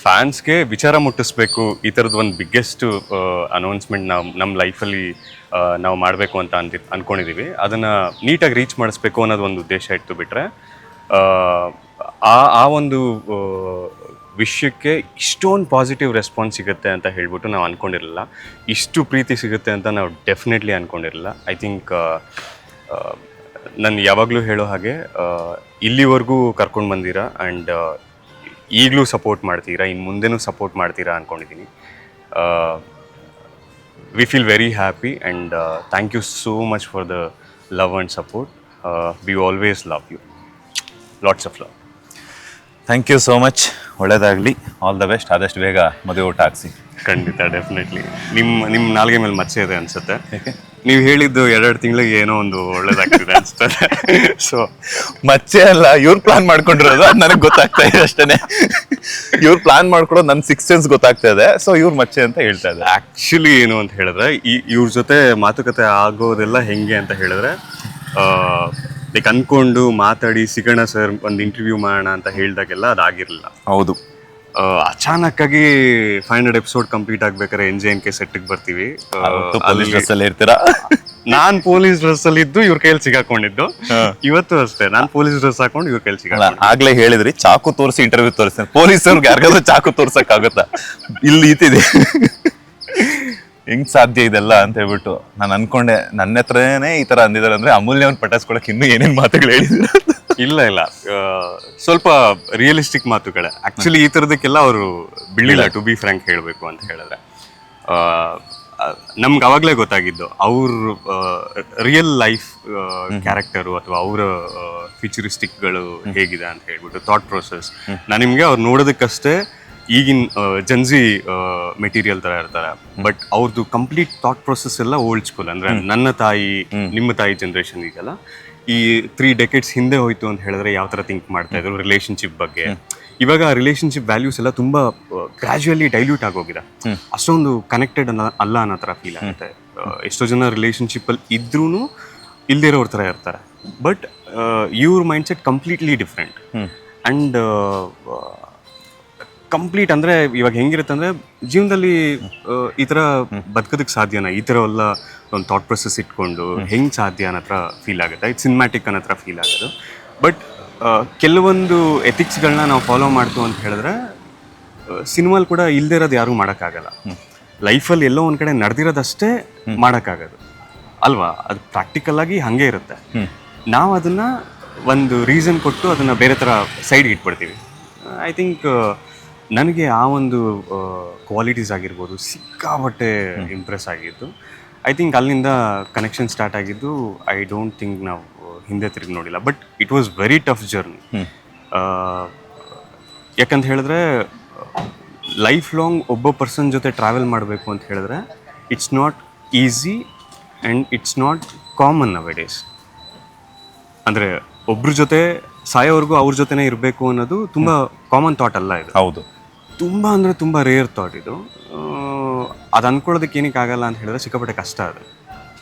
ಫ್ಯಾನ್ಸ್ಗೆ ವಿಚಾರ ಮುಟ್ಟಿಸ್ಬೇಕು, ಈ ಥರದ್ದು ಒಂದು ಬಿಗ್ಗೆಸ್ಟ್ ಅನೌನ್ಸ್ಮೆಂಟ್ ನಮ್ಮ ಲೈಫಲ್ಲಿ ನಾವು ಮಾಡಬೇಕು ಅಂತ ಅಂದ್ಕೊಂಡಿದ್ದೀವಿ. ಅದನ್ನು ನೀಟಾಗಿ ರೀಚ್ ಮಾಡಿಸ್ಬೇಕು ಅನ್ನೋದು ಒಂದು ಉದ್ದೇಶ ಇಟ್ಟು ಬಿಟ್ಟರೆ ಆ ಒಂದು ವಿಷಯಕ್ಕೆ ಇಷ್ಟೊಂದು ಪಾಸಿಟಿವ್ ರೆಸ್ಪಾನ್ಸ್ ಸಿಗುತ್ತೆ ಅಂತ ಹೇಳ್ಬಿಟ್ಟು ನಾವು ಅಂದ್ಕೊಂಡಿರಲಿಲ್ಲ. ಇಷ್ಟು ಪ್ರೀತಿ ಸಿಗುತ್ತೆ ಅಂತ ನಾವು ಡೆಫಿನೆಟ್ಲಿ ಅಂದ್ಕೊಂಡಿರಲಿಲ್ಲ. ಐ ಥಿಂಕ್ ನಾನು ಯಾವಾಗಲೂ ಹೇಳೋ ಹಾಗೆ ಇಲ್ಲಿವರೆಗೂ ಕರ್ಕೊಂಡು ಬಂದಿರಾ ಆ್ಯಂಡ್ ಈಗಲೂ ಸಪೋರ್ಟ್ ಮಾಡ್ತೀರಾ, ಇನ್ನು ಮುಂದೆನೂ ಸಪೋರ್ಟ್ ಮಾಡ್ತೀರಾ ಅಂದ್ಕೊಂಡಿದ್ದೀನಿ. We feel very happy and thank you so much for the love and support. We always love you. Lots of love. Thank you so much, ಒಳ್ಳೇದಾಗಲಿ, ಆಲ್ ದ ಬೆಸ್ಟ್. ಆದಷ್ಟು ಬೇಗ ಮದುವೆ ಊಟ ಹಾಕ್ಸಿ. ಖಂಡಿತ, ಡೆಫಿನೆಟ್ಲಿ. ನಿಮ್ಮ ನಾಲ್ಗೆ ಮೇಲೆ ಮಚ್ಚೆ ಇದೆ ಅನ್ಸುತ್ತೆ. ನೀವು ಹೇಳಿದ್ದು 2 ತಿಂಗಳಿಗೆ ಏನೋ ಒಂದು ಒಳ್ಳೇದಾಗ್ತಿದೆ ಅನ್ಸುತ್ತೆ. ಸೊ ಮಚ್ಚೆ ಅಲ್ಲ, ಇವ್ರು ಪ್ಲಾನ್ ಮಾಡ್ಕೊಂಡಿರೋದು, ಅದು ನನಗೆ ಗೊತ್ತಾಗ್ತಾ ಇದೆ ಅಷ್ಟೇ. ಇವ್ರು ಪ್ಲಾನ್ ಮಾಡ್ಕೊಡೋದು ನನ್ನ 6 ಸೆನ್ಸ್ ಗೊತ್ತಾಗ್ತಾ ಇದೆ. ಸೊ ಇವ್ರು ಮಚ್ಚೆ ಅಂತ ಹೇಳ್ತಾ ಇದ್ದಾರೆ. ಆ್ಯಕ್ಚುಲಿ ಏನು ಅಂತ ಹೇಳಿದ್ರೆ ಇವ್ರ ಜೊತೆ ಮಾತುಕತೆ ಆಗೋದೆಲ್ಲ ಹೆಂಗೆ ಅಂತ ಹೇಳಿದ್ರೆ ಲೈಕ್ ಅಂದ್ಕೊಂಡು ಮಾತಾಡಿ ಸಿಗೋಣ ಸರ್ ಒಂದು ಇಂಟರ್ವ್ಯೂ ಮಾಡೋಣ ಅಂತ ಹೇಳಿದಾಗೆಲ್ಲ ಅದಾಗಿರಲಿಲ್ಲ. ಹೌದು, ಅಚಾನಕ್ಕಾಗಿ 500 ಎಪಿಸೋಡ್ ಕಂಪ್ಲೀಟ್ ಆಗ್ಬೇಕಾದ್ರೆ NJNK ಸೆಟ್ಗೆ ಬರ್ತೀವಿ. ಡ್ರೆಸ್ಸಲ್ಲಿ ಇರ್ತೀರಾ? ನಾನ್ ಪೊಲೀಸ್ ಡ್ರೆಸ್ ಅಲ್ಲಿ ಇದ್ದು ಇವ್ರ ಕೈಯಲ್ಲಿ ಸಿಗಾಕೊಂಡಿದ್ದು. ಇವತ್ತು ಅಷ್ಟೇ ನಾನು ಪೊಲೀಸ್ ಡ್ರೆಸ್ ಹಾಕೊಂಡು ಇವ್ರ ಕೈಯಲ್ಲಿ ಸಿಗಾಕೊಂಡೆ. ಆಗ್ಲೇ ಹೇಳಿದ್ರಿ ಚಾಕು ತೋರಿಸಿ ಇಂಟರ್ವ್ಯೂ ತೋರಿಸ್ತೀನಿ. ಪೊಲೀಸರ್ಗೆ ಯಾರಿಗಾದ್ರೂ ಚಾಕು ತೋರ್ಸಕ್ ಆಗುತ್ತಾ? ಇಲ್ಲಿ ಈತಿದೆ, ಹೆಂಗ್ ಸಾಧ್ಯ ಇದೆಲ್ಲ ಅಂತ ಹೇಳ್ಬಿಟ್ಟು ನಾನು ಅನ್ಕೊಂಡೆ. ನನ್ನ ಹತ್ರನೇ ಈ ತರ ಅಂದಿದ್ದಾರೆ ಅಂದ್ರೆ ಅಮೂಲ್ಯವ್ನ ಪಟಾಯಿಸ್ಕೊಳಕ್ ಇನ್ನೂ ಏನೇನ್ ಮಾತುಗಳು ಹೇಳಿದ್ರು. ಇಲ್ಲ ಸ್ವಲ್ಪ ರಿಯಲಿಸ್ಟಿಕ್ ಮಾತುಗಳೇ. ಆಕ್ಚುಲಿ ಈ ತರದಕ್ಕೆಲ್ಲ ಅವರು ಬಿಡ್ಲಿಲ್ಲ, ಟು ಬಿ ಫ್ರಾಂಕ್ ಹೇಳಬೇಕು ಅಂತ ಹೇಳಿದ್ರೆ. ನಮ್ಗೆ ಅವಾಗಲೇ ಗೊತ್ತಾಗಿದ್ದು ಅವ್ರ ರಿಯಲ್ ಲೈಫ್ ಕ್ಯಾರೆಕ್ಟರು ಅಥವಾ ಅವರ ಫ್ಯೂಚರಿಸ್ಟಿಕ್ಗಳು ಹೇಗಿದೆ ಅಂತ ಹೇಳ್ಬಿಟ್ಟು ಥಾಟ್ ಪ್ರೊಸೆಸ್. ನಾನು ನಿಮಗೆ ಅವ್ರು ನೋಡೋದಕ್ಕಷ್ಟೇ ಈಗಿನ ಜನ್ಸಿ ಮೆಟೀರಿಯಲ್ ತರ ಇರ್ತಾರೆ, ಬಟ್ ಅವ್ರದ್ದು ಕಂಪ್ಲೀಟ್ ಥಾಟ್ ಪ್ರೊಸೆಸ್ ಎಲ್ಲ ಓಲ್ಡ್ ಸ್ಕೂಲ್. ಅಂದ್ರೆ ನನ್ನ ತಾಯಿ ನಿಮ್ಮ ತಾಯಿ ಜನರೇಷನ್ ಈಗಲ್ಲ, ಈ 3 decades ಹಿಂದೆ ಹೋಯ್ತು ಅಂತ ಹೇಳಿದ್ರೆ ಯಾವ ತರ ಥಿಂಕ್ ಮಾಡ್ತಾ ಇದ್ರು ರಿಲೇಶನ್ಶಿಪ್ ಬಗ್ಗೆ. ಇವಾಗ ರಿಲೇಶನ್ಶಿಪ್ ವ್ಯಾಲ್ಯೂಸ್ ಎಲ್ಲ ತುಂಬಾ ಗ್ರಾಜುಯಲಿ ಡೈಲ್ಯೂಟ್ ಆಗೋಗಿದೆ. ಅಷ್ಟೊಂದು ಕನೆಕ್ಟೆಡ್ ಅಲ್ಲ ಅನ್ನೋ ಥರ ಫೀಲ್ ಆಗುತ್ತೆ. ಎಷ್ಟೋ ಜನ ರಿಲೇಶನ್ಶಿಪ್ ಅಲ್ಲಿ ಇದ್ರೂ ಇಲ್ದೇ ಇರೋರ ಥರ ಇರ್ತಾರೆ, ಬಟ್ ಇವ್ರ mind set completely different. And complete ಅಂದ್ರೆ ಇವಾಗ ಹೆಂಗಿರುತ್ತೆ ಅಂದ್ರೆ ಜೀವನದಲ್ಲಿ ಈ ಥರ ಬದುಕೋದಕ್ಕೆ ಸಾಧ್ಯನಾ, ಈ ಥರ ಎಲ್ಲ ಒಂದು ಥಾಟ್ ಪ್ರೊಸೆಸ್ ಇಟ್ಕೊಂಡು ಹೆಂಗೆ ಸಾಧ್ಯ ಅನ್ನೋ ಹತ್ರ ಫೀಲ್ ಆಗುತ್ತೆ. ಇದು ಸಿನಿಮ್ಯಾಟಿಕ್ ಅನ್ನೋ ಹತ್ರ ಫೀಲ್ ಆಗೋದು. ಬಟ್ ಕೆಲವೊಂದು ಎಥಿಕ್ಸ್ಗಳನ್ನ ನಾವು ಫಾಲೋ ಮಾಡ್ತು ಅಂತ ಹೇಳಿದ್ರೆ ಸಿನಿಮಾಲ್ ಕೂಡ ಇಲ್ದೇ ಇರೋದು ಯಾರೂ ಮಾಡೋಕ್ಕಾಗಲ್ಲ. ಲೈಫಲ್ಲಿ ಎಲ್ಲೋ ಒಂದು ಕಡೆ ನಡೆದಿರೋದಷ್ಟೇ ಮಾಡೋಕ್ಕಾಗೋದು ಅಲ್ವಾ? ಅದು ಪ್ರಾಕ್ಟಿಕಲ್ ಆಗಿ ಹಾಗೆ ಇರುತ್ತೆ. ನಾವು ಅದನ್ನು ಒಂದು ರೀಸನ್ ಕೊಟ್ಟು ಅದನ್ನು ಬೇರೆ ಥರ ಸೈಡ್ಗೆ ಇಟ್ಬಿಡ್ತೀವಿ. ಐ ಥಿಂಕ್ ನನಗೆ ಆ ಒಂದು ಕ್ವಾಲಿಟೀಸ್ ಆಗಿರ್ಬೋದು ಸಿಕ್ಕಾಬಟ್ಟೆ ಇಂಪ್ರೆಸ್ ಆಗಿದ್ದು. ಐ ಥಿಂಕ್ ಅಲ್ಲಿಂದ ಕನೆಕ್ಷನ್ ಸ್ಟಾರ್ಟ್ ಆಗಿದ್ದು. ಐ ಡೋಂಟ್ ಥಿಂಕ್ ನಾವು ಹಿಂದೆ ತಿರುಗಿ ನೋಡಿಲ್ಲ. But it was very tough journey. ಯಾಕಂತ ಹೇಳಿದ್ರೆ ಲೈಫ್ ಲಾಂಗ್ ಒಬ್ಬ ಪರ್ಸನ್ ಜೊತೆ ಟ್ರಾವೆಲ್ ಮಾಡಬೇಕು ಅಂತ ಹೇಳಿದ್ರೆ it's not easy and it's not common nowadays. ಅಂದರೆ ಒಬ್ರ ಜೊತೆ ಸಾಯೋವರೆಗೂ ಅವ್ರ ಜೊತೆನೇ ಇರಬೇಕು ಅನ್ನೋದು ತುಂಬ ಕಾಮನ್ ಥಾಟ್ ಅಲ್ಲ ಇದು. ಹೌದು, ತುಂಬ ಅಂದರೆ ತುಂಬ ರೇರ್ ಥಾಟ್ ಇದು. ಅದು ಅಂದ್ಕೊಳ್ಳೋದಕ್ಕೆ ಏನಕ್ಕೆ ಆಗಲ್ಲ ಅಂತ ಹೇಳಿದ್ರೆ ಸಿಕ್ಕಾಪಟ್ಟೆ ಕಷ್ಟ ಅದು.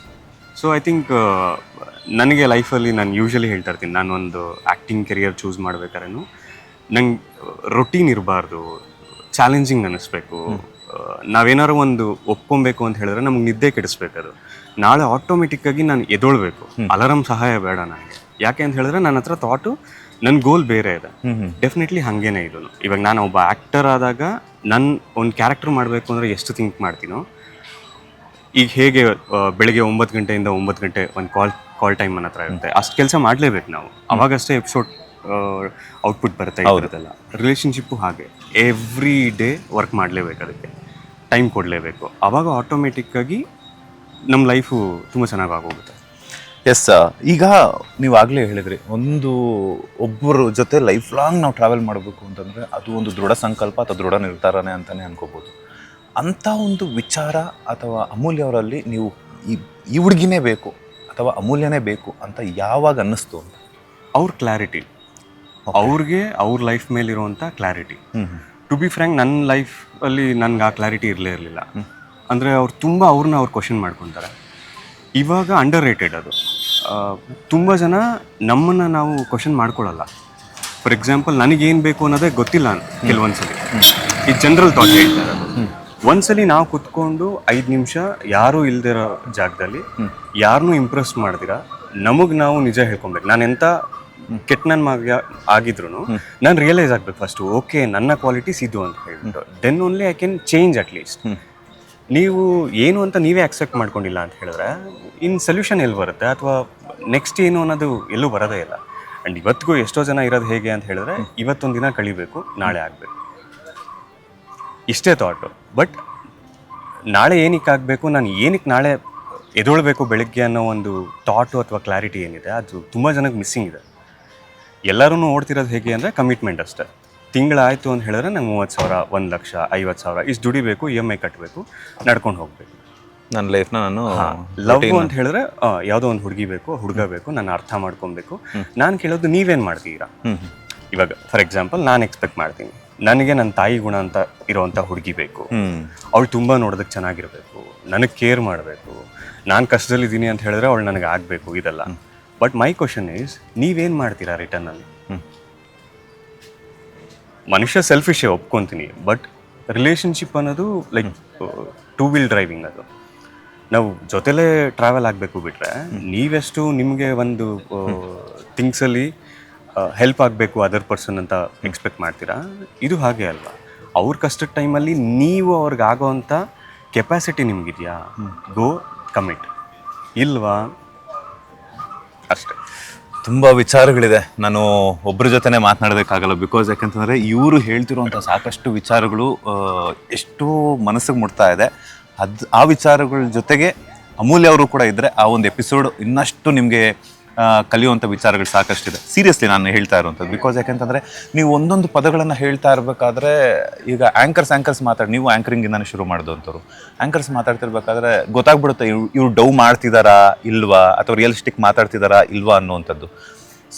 ಸೊ ಐ ಥಿಂಕ್ ನನಗೆ ಲೈಫಲ್ಲಿ ನಾನು ಯೂಶ್ವಲಿ ಹೇಳ್ತಾ ಇರ್ತೀನಿ, ನಾನು ಒಂದು ಆ್ಯಕ್ಟಿಂಗ್ ಕೆರಿಯರ್ ಚೂಸ್ ಮಾಡ್ಬೇಕಾದ್ರೂ ನಂಗೆ ರೊಟೀನ್ ಇರಬಾರ್ದು, ಚಾಲೆಂಜಿಂಗ್ ಅನ್ನಿಸ್ಬೇಕು. ನಾವೇನಾರು ಒಂದು ಒಪ್ಕೊಬೇಕು ಅಂತ ಹೇಳಿದ್ರೆ ನಮ್ಗೆ ನಿದ್ದೆ ಕೆಡಿಸ್ಬೇಕು. ಅದು ನಾಳೆ ಆಟೋಮೆಟಿಕ್ಕಾಗಿ ನಾನು ಎದೊಳ್ಬೇಕು, ಅಲಾರಂ ಸಹಾಯ ಬೇಡ ನನಗೆ. ಯಾಕೆ ಅಂತ ಹೇಳಿದ್ರೆ ನನ್ನ ಹತ್ರ ಥಾಟು, ನನ್ನ ಗೋಲ್ ಬೇರೆ ಇದೆ. ಡೆಫಿನೆಟ್ಲಿ ಹಾಗೇನೆ ಇದು. ಇವಾಗ ನಾನು ಒಬ್ಬ ಆ್ಯಕ್ಟರ್ ಆದಾಗ ನನ್ನ ಒಂದು ಕ್ಯಾರೆಕ್ಟರ್ ಮಾಡಬೇಕು ಅಂದರೆ ಎಷ್ಟು ಥಿಂಕ್ ಮಾಡ್ತೀನೋ, ಈಗ ಹೇಗೆ ಬೆಳಗ್ಗೆ 9 ಗಂಟೆಯಿಂದ 9 ಗಂಟೆ ಒಂದು ಕಾಲ್ ಟೈಮ್ ನನ್ನ ಹತ್ರ ಇರುತ್ತೆ, ಅಷ್ಟು ಕೆಲಸ ಮಾಡಲೇಬೇಕು ನಾವು. ಅವಾಗಷ್ಟೇ ಎಪಿಸೋಡ್ ಔಟ್ಪುಟ್ ಬರುತ್ತೆ. ಇರೋದಲ್ಲ ರಿಲೇಷನ್ಶಿಪ್ಪು ಹಾಗೆ ಎವ್ರಿ ಡೇ ವರ್ಕ್ ಮಾಡಲೇಬೇಕು, ಅದಕ್ಕೆ ಟೈಮ್ ಕೊಡಲೇಬೇಕು. ಆವಾಗ ಆಟೋಮೆಟಿಕ್ಕಾಗಿ ನಮ್ಮ ಲೈಫು ತುಂಬ ಚೆನ್ನಾಗಿ ಆಗೋಗುತ್ತೆ. ಎಸ್, ಈಗ ನೀವು ಆಗಲೇ ಹೇಳಿದ್ರಿ, ಒಬ್ಬರ ಜೊತೆ ಲೈಫ್ ಲಾಂಗ್ ನಾವು ಟ್ರಾವೆಲ್ ಮಾಡಬೇಕು ಅಂತಂದರೆ ಅದು ಒಂದು ದೃಢ ಸಂಕಲ್ಪ ಅಥವಾ ದೃಢ ನಿರ್ಧಾರನೇ ಅಂತಲೇ ಅನ್ಕೋಬೋದು. ಅಂಥ ಒಂದು ವಿಚಾರ ಅಥವಾ ಅಮೂಲ್ಯ ಅವರಲ್ಲಿ ನೀವು ಈ ಹುಡುಗಿನೇ ಬೇಕು ಅಥವಾ ಅಮೂಲ್ಯನೇ ಬೇಕು ಅಂತ ಯಾವಾಗ ಅನ್ನಿಸ್ತು ಅಂತ? ಅವ್ರ ಕ್ಲಾರಿಟಿ, ಅವ್ರಿಗೆ ಅವ್ರ ಲೈಫ್ ಮೇಲಿರುವಂಥ ಕ್ಲಾರಿಟಿ. ಟು ಬಿ ಫ್ರ್ಯಾಂಕ್, ನನ್ನ ಲೈಫಲ್ಲಿ ನನಗೆ ಆ ಕ್ಲಾರಿಟಿ ಇರಲಿಲ್ಲ. ಅಂದರೆ ಅವ್ರು ತುಂಬ ಅವ್ರು ಕ್ವಶನ್ ಮಾಡ್ಕೊತಾರೆ. ಇವಾಗ ಅಂಡರ್ ರೇಟೆಡ್ ಅದು. ತುಂಬ ಜನ ನಮ್ಮನ್ನು ನಾವು ಕ್ವಶನ್ ಮಾಡ್ಕೊಳ್ಳಲ್ಲ. ಫಾರ್ ಎಕ್ಸಾಂಪಲ್, ನನಗೇನು ಬೇಕು ಅನ್ನೋದೇ ಗೊತ್ತಿಲ್ಲ ಕೆಲವೊಂದ್ಸಲಿ. ಈ ಜನರಲ್ ಥಾಟ್ ಹೇಳ್ತಾರೆ. ಒಂದ್ಸಲಿ ನಾವು ಕುತ್ಕೊಂಡು 5 ನಿಮಿಷ ಯಾರೂ ಇಲ್ದಿರೋ ಜಾಗದಲ್ಲಿ ಯಾರನ್ನೂ ಇಂಪ್ರೆಸ್ ಮಾಡ್ದಿರ ನಮಗೆ ನಾವು ನಿಜ ಹೇಳ್ಕೊಬೇಕು. ನಾನು ಎಂಥ ಕೆಟ್ಟ ನನ್ನ ಮಗ ಆಗಿದ್ರು ನಾನು ರಿಯಲೈಸ್ ಆಗ್ಬೇಕು ಫಸ್ಟು, ಓಕೆ ನನ್ನ ಕ್ವಾಲಿಟೀಸ್ ಇದು ಅಂತ ಹೇಳ್ಬಿಟ್ಟು, then only I can change at least. ನೀವು ಏನು ಅಂತ ನೀವೇ ಅಕ್ಸೆಪ್ಟ್ ಮಾಡ್ಕೊಂಡಿಲ್ಲ ಅಂತ ಹೇಳಿದ್ರೆ ಇನ್ನು ಸೊಲ್ಯೂಷನ್ ಎಲ್ಲಿ ಬರುತ್ತೆ, ಅಥವಾ ನೆಕ್ಸ್ಟ್ ಏನು ಅನ್ನೋದು ಎಲ್ಲೂ ಬರೋದೇ ಇಲ್ಲ. ಆ್ಯಂಡ್ ಇವತ್ತಿಗೂ ಎಷ್ಟೋ ಜನ ಇರೋದು ಹೇಗೆ ಅಂತ ಹೇಳಿದ್ರೆ, ಇವತ್ತೊಂದು ದಿನ ಕಳಿಬೇಕು, ನಾಳೆ ಆಗಬೇಕು, ಇಷ್ಟೇ ಥಾಟು. ಬಟ್ ನಾಳೆ ಏನಕ್ಕೆ ಆಗಬೇಕು, ನಾನು ಏನಕ್ಕೆ ನಾಳೆ ಎದೊಳ್ಬೇಕು ಬೆಳಗ್ಗೆ ಅನ್ನೋ ಒಂದು ಥಾಟು ಅಥವಾ ಕ್ಲಾರಿಟಿ ಏನಿದೆ, ಅದು ತುಂಬ ಜನಕ್ಕೆ ಮಿಸ್ಸಿಂಗ್ ಇದೆ. ಎಲ್ಲರೂ ಓಡ್ತಿರೋದು ಹೇಗೆ ಅಂದರೆ ಕಮಿಟ್ಮೆಂಟ್ ಅಷ್ಟೇ. ತಿಂಗಳಾಯಿತು ಅಂತ ಹೇಳಿದ್ರೆ ನಂಗೆ 30,000, 1,00,000, 50,000 ಇಷ್ಟು ದುಡಿಬೇಕು, EMI ಕಟ್ಟಬೇಕು, ನಡ್ಕೊಂಡು ಹೋಗಬೇಕು ನನ್ನ ಲೈಫ್ನ ನಾನು. ಲವ್ ಅಂತ ಹೇಳಿದ್ರೆ ಯಾವುದೋ ಒಂದು ಹುಡುಗಿ ಬೇಕು, ಹುಡುಗ ಬೇಕು, ನಾನು ಅರ್ಥ ಮಾಡ್ಕೊಬೇಕು. ನಾನು ಕೇಳೋದು ನೀವೇನು ಮಾಡ್ತೀರಾ. ಇವಾಗ ಫಾರ್ ಎಕ್ಸಾಂಪಲ್, ನಾನು ಎಕ್ಸ್ಪೆಕ್ಟ್ ಮಾಡ್ತೀನಿ ನನಗೆ ನನ್ನ ತಾಯಿ ಗುಣ ಅಂತ ಇರೋವಂಥ ಹುಡುಗಿ ಬೇಕು, ಅವಳು ತುಂಬ ನೋಡೋದಕ್ಕೆ ಚೆನ್ನಾಗಿರಬೇಕು, ನನಗೆ ಕೇರ್ ಮಾಡಬೇಕು, ನಾನು ಕಷ್ಟದಲ್ಲಿದ್ದೀನಿ ಅಂತ ಹೇಳಿದ್ರೆ ಅವಳು ನನಗೆ ಆಗಬೇಕು, ಇದೆಲ್ಲ. ಬಟ್ ಮೈ ಕ್ವಶನ್ ಈಸ್, ನೀವೇನು ಮಾಡ್ತೀರಾ ರಿಟರ್ನಲ್ಲಿ? ಮನುಷ್ಯ ಸೆಲ್ಫಿಶೇ ಒಪ್ಕೊತೀನಿ, ಬಟ್ ರಿಲೇಷನ್ಶಿಪ್ ಅನ್ನೋದು ಲೈಕ್ 2 ವೀಲ್ ಡ್ರೈವಿಂಗ್. ಅದು ನಾವು ಜೊತೆಲೇ ಟ್ರಾವೆಲ್ ಆಗಬೇಕು. ಬಿಟ್ಟರೆ ನೀವೆಷ್ಟು ನಿಮಗೆ ಒಂದು ಥಿಂಗ್ಸಲ್ಲಿ ಹೆಲ್ಪ್ ಆಗಬೇಕು ಅದರ್ ಪರ್ಸನ್ ಅಂತ ಎಕ್ಸ್ಪೆಕ್ಟ್ ಮಾಡ್ತೀರಾ, ಇದು ಹಾಗೆ ಅಲ್ವಾ. ಅವ್ರ ಕಷ್ಟದ ಟೈಮಲ್ಲಿ ನೀವು ಅವ್ರಿಗೆ ಆಗೋವಂಥ ಕೆಪಾಸಿಟಿ ನಿಮಗಿದೆಯಾ, ಗೋ ಕಮಿಟ್. ಇಲ್ವಾ, ಅಷ್ಟೇ. ತುಂಬ ವಿಚಾರಗಳಿದೆ, ನಾನು ಒಬ್ಬರ ಜೊತೆನೇ ಮಾತನಾಡೋದಕ್ಕಾಗಲ್ಲ. ಬಿಕಾಸ್ ಯಾಕಂತಂದರೆ ಇವರು ಹೇಳ್ತಿರುವಂಥ ಸಾಕಷ್ಟು ವಿಚಾರಗಳು ಎಷ್ಟೋ ಮನಸ್ಸಿಗೆ ಮುಟ್ತಾ ಇದೆ. ಆ ವಿಚಾರಗಳ ಜೊತೆಗೆ ಅಮೂಲ್ಯ ಅವರು ಕೂಡ ಇದ್ದರೆ ಆ ಒಂದು ಎಪಿಸೋಡ್ ಇನ್ನಷ್ಟು ನಿಮಗೆ ಕಲಿಯುವಂಥ ವಿಚಾರಗಳು ಸಾಕಷ್ಟಿದೆ. ಸೀರಿಯಸ್ಲಿ ನಾನು ಹೇಳ್ತಾ ಇರುವಂಥದ್ದು. ಬಿಕಾಸ್ ಯಾಕೆಂತಂದರೆ ನೀವು ಒಂದೊಂದು ಪದಗಳನ್ನು ಹೇಳ್ತಾ ಇರಬೇಕಾದ್ರೆ, ಈಗ ಆ್ಯಂಕರ್ಸ್ ನೀವು ಆ್ಯಂಕರಿಂಗಿಂದಾನೆ ಶುರು ಮಾಡಿದಂಥವ್ರು, ಆ್ಯಂಕರ್ಸ್ ಮಾತಾಡ್ತಿರ್ಬೇಕಾದ್ರೆ ಗೊತ್ತಾಗ್ಬಿಡುತ್ತೆ ಇವ್ರು ಡೌ ಮಾಡ್ತಿದ್ದಾರಾ ಇಲ್ವಾ, ಅಥವಾ ರಿಯಲಿಸ್ಟಿಕ್ ಮಾತಾಡ್ತಿದ್ದಾರಾ ಇಲ್ವಾ ಅನ್ನುವಂಥದ್ದು.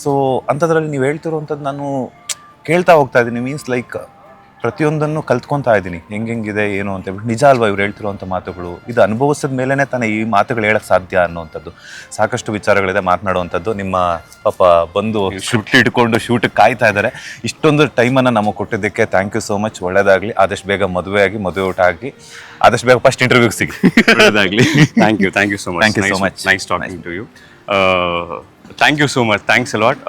ಸೊ ಅಂಥದ್ರಲ್ಲಿ ನೀವು ಹೇಳ್ತಿರುವಂಥದ್ದು ನಾನು ಕೇಳ್ತಾ ಹೋಗ್ತಾ ಇದ್ದೀನಿ. ಮೀನ್ಸ್ ಲೈಕ್ ಪ್ರತಿಯೊಂದನ್ನು ಕಲ್ತ್ಕೊತಾ ಇದ್ದೀನಿ, ಹೆಂಗಿದೆ ಏನು ಅಂತ ಹೇಳ್ಬಿಟ್ಟು. ನಿಜ ಅಲ್ವಾ ಇವ್ರು ಹೇಳ್ತಿರುವಂಥ ಮಾತುಗಳು? ಇದು ಅನುಭವಿಸಿದ ಮೇಲೇ ತಾನೇ ಈ ಮಾತುಗಳು ಹೇಳಕ್ಕೆ ಸಾಧ್ಯ ಅನ್ನೋವಂಥದ್ದು. ಸಾಕಷ್ಟು ವಿಚಾರಗಳಿದೆ ಮಾತನಾಡುವಂಥದ್ದು. ನಿಮ್ಮ ಪಾಪ ಬಂದು ಶೂಟ್ ಇಟ್ಕೊಂಡು ಶೂಟಿಗೆ ಕಾಯ್ತಾ ಇದ್ದಾರೆ. ಇಷ್ಟೊಂದು ಟೈಮನ್ನು ನಮಗೆ ಕೊಟ್ಟಿದ್ದಕ್ಕೆ ಥ್ಯಾಂಕ್ ಯು ಸೋ ಮಚ್. ಒಳ್ಳೆಯದಾಗಲಿ. ಆದಷ್ಟು ಬೇಗ ಮದುವೆ ಊಟ ಆಗಿ ಆದಷ್ಟು ಬೇಗ ಫಸ್ಟ್ ಇಂಟರ್ವ್ಯೂಗೆ ಸಿಗಿ. ಒಳ್ಳೆಯದಾಗಲಿ. Thank you so much. Nice talking to you. Thank you so much. Thanks a lot.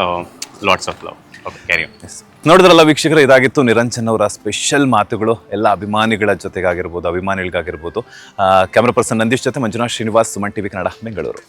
Lots of love. Okay, carry on. ನೋಡಿದ್ರಲ್ಲ ವೀಕ್ಷಕರು, ಇದಾಗಿತ್ತು ನಿರಂಜನ್ ಅವರ ಸ್ಪೆಷಲ್ ಮಾತುಗಳು. ಎಲ್ಲ ಅಭಿಮಾನಿಗಳ ಜೊತೆಗಾಗಿರ್ಬೋದು, ಅಭಿಮಾನಿಗಳಿಗಾಗಿರ್ಬೋದು. ಕ್ಯಾಮ್ರಾ ಪರ್ಸನ್ ನಂದೀಶ್ ಜೊತೆ ಮಂಜುನಾಥ್ ಶ್ರೀನಿವಾಸ್, ಸುಮನ್ ಟಿವಿ ಕನ್ನಡ, ಬೆಂಗಳೂರು.